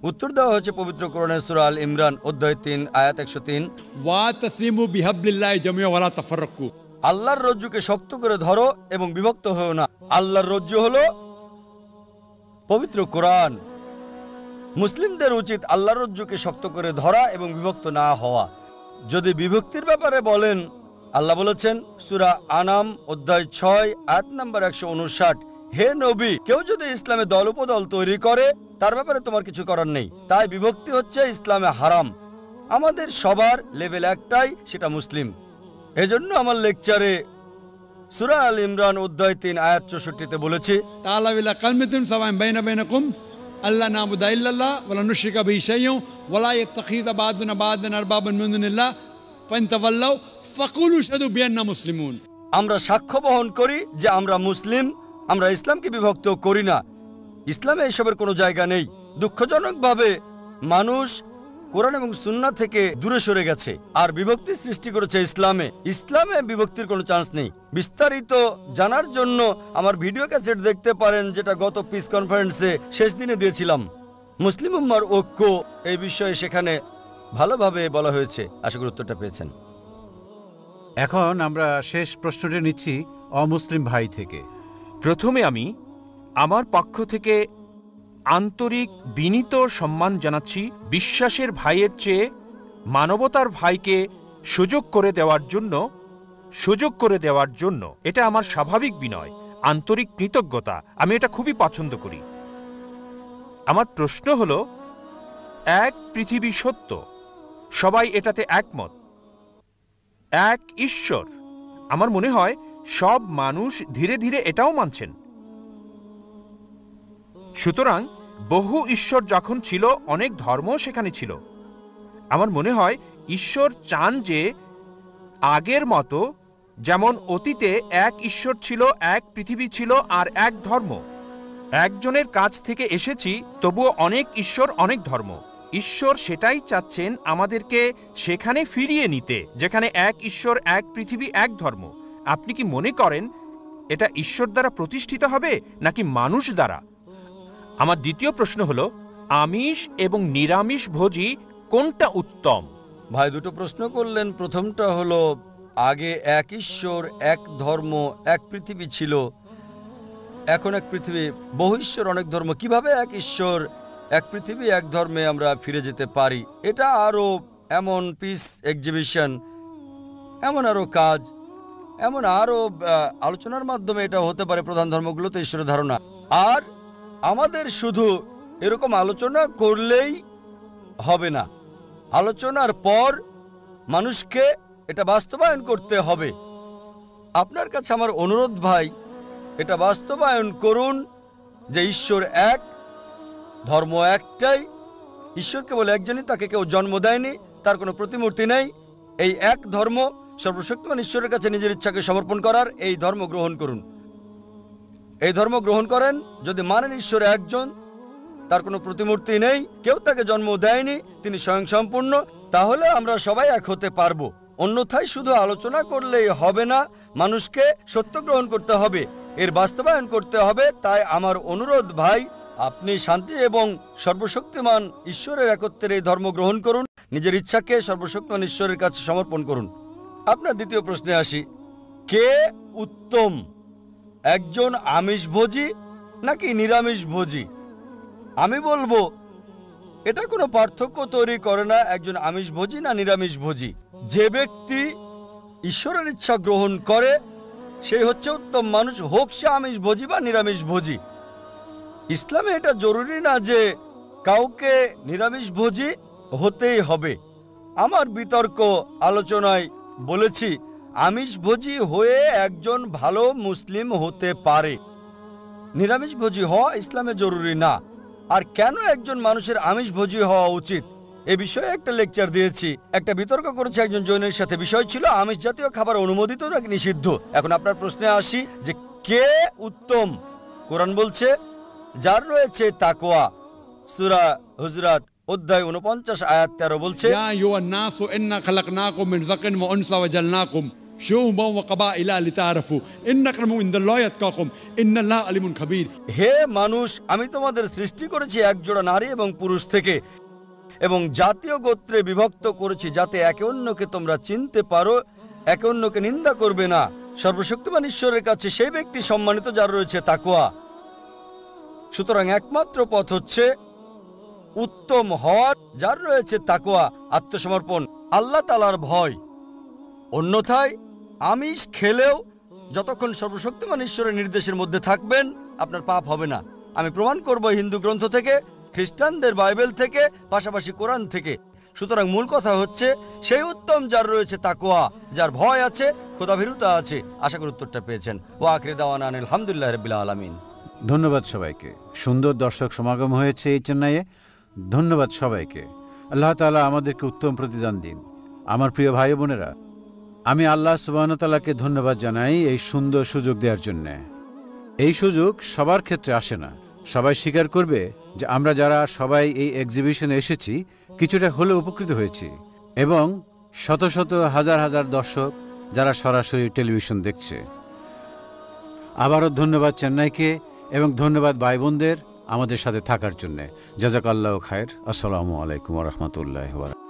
C: উত্তর দেওয়া হয়েছে পবিত্র কোরআনের সূরা আল ইমরান অধ্যায় 3 আয়াত 103,
G: ওয়াতাসিমু বিহাবলিল্লাহি জামিআ ওয়া লা তাফাররাকু।
C: আল্লাহর রজ্জুকে শক্ত করে ধরো এবং বিভক্ত হও না। আল্লাহর রজ্জু হলো পবিত্র কোরআন। মুসলিমদের উচিত আল্লাহর রজ্জুকে শক্ত করে ধরা এবং বিভক্ত না হওয়া। যদি বিভক্তির ব্যাপারে বলেন, আল্লাহ বলেছেন সূরা আনাম অধ্যায় 6 আয়াত নাম্বার 159, হে নবী, কেউ যদি ইসলামে দল উপদল তৈরি করে তার ব্যাপারে তোমার কিছু করার নেই। তাই বিভক্তি হচ্ছে ইসলামে হারাম। আমাদের সবার লেভেল একটাই, সেটা মুসলিম। এজন্য আমার লেকচারে সূরা আল ইমরান অধ্যায় 3 আয়াত 64-তে বলেছি,
G: তাআলা ইলা কালমাতিন সাওয়াইন বাইনা বাইনাকুম আল্লা নাবুদা ইল্লাল্লাহ ওয়া লা নুশরিকা বিহি শাইয়্যান ওয়া লা ইয়াত্তাখিযা বা'দুনা বা'দান আরবাবান মিন দুনিল্লাহ ফাইন তাওয়াল্লাউ ফাকুলু শাহাদু বিআন্না মুসলিমুন। আমরা
C: সাক্ষ্য বহন করি যে আমরা মুসলিম, আমরা ইসলামকে বিভক্ত করি না। ইসলামে এসবের কোনো জায়গা নেই। দুঃখজনকভাবে মানুষ কোরআন এবং সুন্নাহ থেকে দূরে সরে গেছে আর বিভক্তি সৃষ্টি করেছে ইসলামে। ইসলামে বিভক্তির কোনো চান্স নেই। বিস্তারিত জানার জন্য আমার ভিডিও ক্যাসেট দেখতে পারেন, যেটা গত পিস কনফারেন্সে শেষ দিনে দিয়েছিলাম। মুসলিম উম্মার ঐক্য এই বিষয়ে সেখানে ভালোভাবে বলা হয়েছে। আশা করি উত্তরটা পেয়েছেন।
A: এখন আমরা শেষ প্রশ্নটি নিচ্ছি অমুসলিম ভাই থেকে।
I: প্রথমে আমি আমার পক্ষ থেকে আন্তরিক বিনীত সম্মান জানাচ্ছি বিশ্বাসের ভাইয়ের চেয়ে মানবতার ভাইকে সুযোগ করে দেওয়ার জন্য। এটা আমার স্বাভাবিক বিনয়, আন্তরিক কৃতজ্ঞতা। আমি এটা খুবই পছন্দ করি। আমার প্রশ্ন হলো, এক পৃথিবী সত্য, সবাই এটাতে একমত। এক ঈশ্বর, আমার মনে হয় সব মানুষ ধীরে ধীরে এটাও মানছেন। সুতরাং বহু ঈশ্বর যখন ছিল, অনেক ধর্ম সেখানে ছিল। আমার মনে হয় ঈশ্বর চান যে আগের মতো, যেমন অতীতে এক ঈশ্বর ছিল, এক পৃথিবী ছিল আর এক ধর্ম। একজনের কাছ থেকে এসেছি, তবুও অনেক ঈশ্বর, অনেক ধর্ম। ঈশ্বর সেটাই চাচ্ছেন আমাদেরকে সেখানে ফিরিয়ে নিতে, যেখানে এক ঈশ্বর, এক পৃথিবী, এক ধর্ম। আপনি কি মনে করেন এটা ঈশ্বর দ্বারা প্রতিষ্ঠিত হবে নাকি মানুষ দ্বারা? আমার দ্বিতীয় প্রশ্ন হলো, আমিষ এবং নিরামিষ ভোজী কোনটা উত্তম?
C: ভাই দুটো প্রশ্ন করলেন। প্রথমটা হলো, আগে এক ঈশ্বর, এক ধর্ম, এক পৃথিবী ছিল, এখন এক পৃথিবী, বহু ঈশ্বর, অনেক ধর্ম। কিভাবে এক ঈশ্বর, এক পৃথিবী, এক ধর্মে আমরা ফিরে যেতে পারি? এটা আরও এমন পিস এক্সিবিশন, এমন আরও কাজ, এমন আরও আলোচনার মাধ্যমে এটা হতে পারে। প্রধান ধর্মগুলোতে ঈশ্বরের ধারণা। আর আমাদের শুধু এরকম আলোচনা করলেই হবে না, আলোচনার পর মানুষকে এটা বাস্তবায়ন করতে হবে। আপনার কাছে আমার অনুরোধ ভাই, এটা বাস্তবায়ন করুন যে ঈশ্বর এক, ধর্ম একটাই, ঈশ্বর কেবল একজনই, তাকে কেউ জন্ম দেয়নি, তার কোনো প্রতিমূর্তি নেই। এই এক ধর্ম, সর্বশক্তিমান ঈশ্বরের কাছে নিজের ইচ্ছাকে সমর্পণ করার এই ধর্ম গ্রহণ করুন। এই ধর্ম গ্রহণ করেন। যদি মানেন ঈশ্বর একজন, তার কোনো প্রতিমূর্তি নেই, কেউ তাকে জন্ম দেয়নি, তিনি স্বয়ংসম্পূর্ণ, তাহলে আমরা সবাই এক হতে পারবো। অন্যথায় শুধু আলোচনা করলেই হবে না, মানুষকে সত্য গ্রহণ করতে হবে, এর বাস্তবায়ন করতে হবে। তাই আমার অনুরোধ ভাই, আপনি শান্তি এবং সর্বশক্তিমান ঈশ্বরের একত্বের এই ধর্ম গ্রহণ করুন, নিজের ইচ্ছাকে সর্বশক্তিমান ঈশ্বরের কাছে সমর্পণ করুন। আপনার দ্বিতীয় প্রশ্নে আসি, কে উত্তম, একজন আমিষভোজী নাকি নিরামিষভোজী? আমি বলবো এটা কোনো পার্থক্য তৈরি করে না একজন আমিষভোজী না নিরামিষভোজী। যে ব্যক্তি ঈশ্বরের ইচ্ছা গ্রহণ করে সেই হচ্ছে উত্তম মানুষ, হোক সে আমিষভোজী বা নিরামিষভোজী। ইসলামে এটা জরুরি না যে কাউকে নিরামিষভোজী হতেই হবে। আমার বিতর্ক আলোচনায় বলেছি আমিষভোজী হয়ে একজন ভালো মুসলিম হতে পারে, নিরামিষভোজী হওয়া ইসলামে জরুরি না। আর কেন একজন মানুষের আমিষভোজী হওয়া উচিত এ বিষয়ে একটা লেকচার দিয়েছি, একটা বিতর্ক করেছে একজন জৈনের সাথে। বিষয় ছিল আমিষ জাতীয় খাবার অনুমোদিত নাকি নিষিদ্ধ। এখন আপনার প্রশ্নে আসি যে কে উত্তম। কোরআন বলছে যার রয়েছে তাকওয়া, সূরা হুজরাত অধ্যায় 49 আয়াত 13 বলছে,
G: ইয়া আইয়ুহান নাসু ইন্না খালাকনাকুম মিন যাকারিন ওয়া উনসা ওয়া জালনাকুম শুউবান ওয়া ক্বাবাইলা লিতাআরাফু ইন্না আক্রামাকুম ইনদাল্লাহি আতকাকুম ইন্নাল্লাহা আলিমুন খাবীর।
C: হে মানুষ, আমি তোমাদের সৃষ্টি করেছি একজোড়া নারী এবং পুরুষ থেকে এবং জাতীয় গোত্রে বিভক্ত করেছি যাতে একে অন্যকে তোমরা চিনতে পারো, একে অন্যকে নিন্দা করবে না। সর্বশক্তিমান ঈশ্বরের কাছে সেই ব্যক্তি সম্মানিত যার রয়েছে তাকওয়া। সুতরাং একমাত্র পথ হচ্ছে উত্তম হওয়ার, যার রয়েছে তাকওয়া, আত্মসমর্পণ, আল্লাহ তাআলার ভয়। অন্যথায় আমিষ খেলেও যতক্ষণ সর্বশক্তিমান ঈশ্বরের নির্দেশের মধ্যে থাকবেন আপনার পাপ হবে না। আমি প্রমাণ করব হিন্দু গ্রন্থ থেকে, খ্রিস্টানদের বাইবেল থেকে, পাশাপাশি কোরআন থেকে। সুতরাং মূল কথা হচ্ছে সেই উত্তম যার রয়েছে তাকওয়া, যার ভয় আছে, খোদাভীরুতা আছে। আশা করি উত্তরটা পেয়েছেন। ওয়া আখিরু দাওয়ানা আলহামদুলিল্লাহি রাব্বিল আলামিন।
A: ধন্যবাদ সবাইকে। সুন্দর দর্শক সমাগম হয়েছে এই চেন্নাইয়ে। ধন্যবাদ সবাইকে। আল্লাহ তাআলা আমাদেরকে উত্তম প্রতিদান দিন। আমার প্রিয় ভাই বোনেরা, আমি আল্লাহ সুবহানাহু ওয়া তাআলাকে ধন্যবাদ জানাই এই সুন্দর সুযোগ দেওয়ার জন্যে। এই সুযোগ সবার ক্ষেত্রে আসে না। সবাই স্বীকার করবে যে আমরা যারা সবাই এই এক্সিবিশনে এসেছি কিছুটা হলেও উপকৃত হয়েছি, এবং শত শত হাজার হাজার দর্শক যারা সরাসরি টেলিভিশন দেখছে। আবারও ধন্যবাদ চেন্নাইকে, এবং ধন্যবাদ ভাই বোনদের আমাদের সাথে থাকার জন্যে। জাযাকাল্লাহু খায়ের। আসসালামু আলাইকুম ওয়া রাহমাতুল্লাহি ওয়া বারাকাতুহু।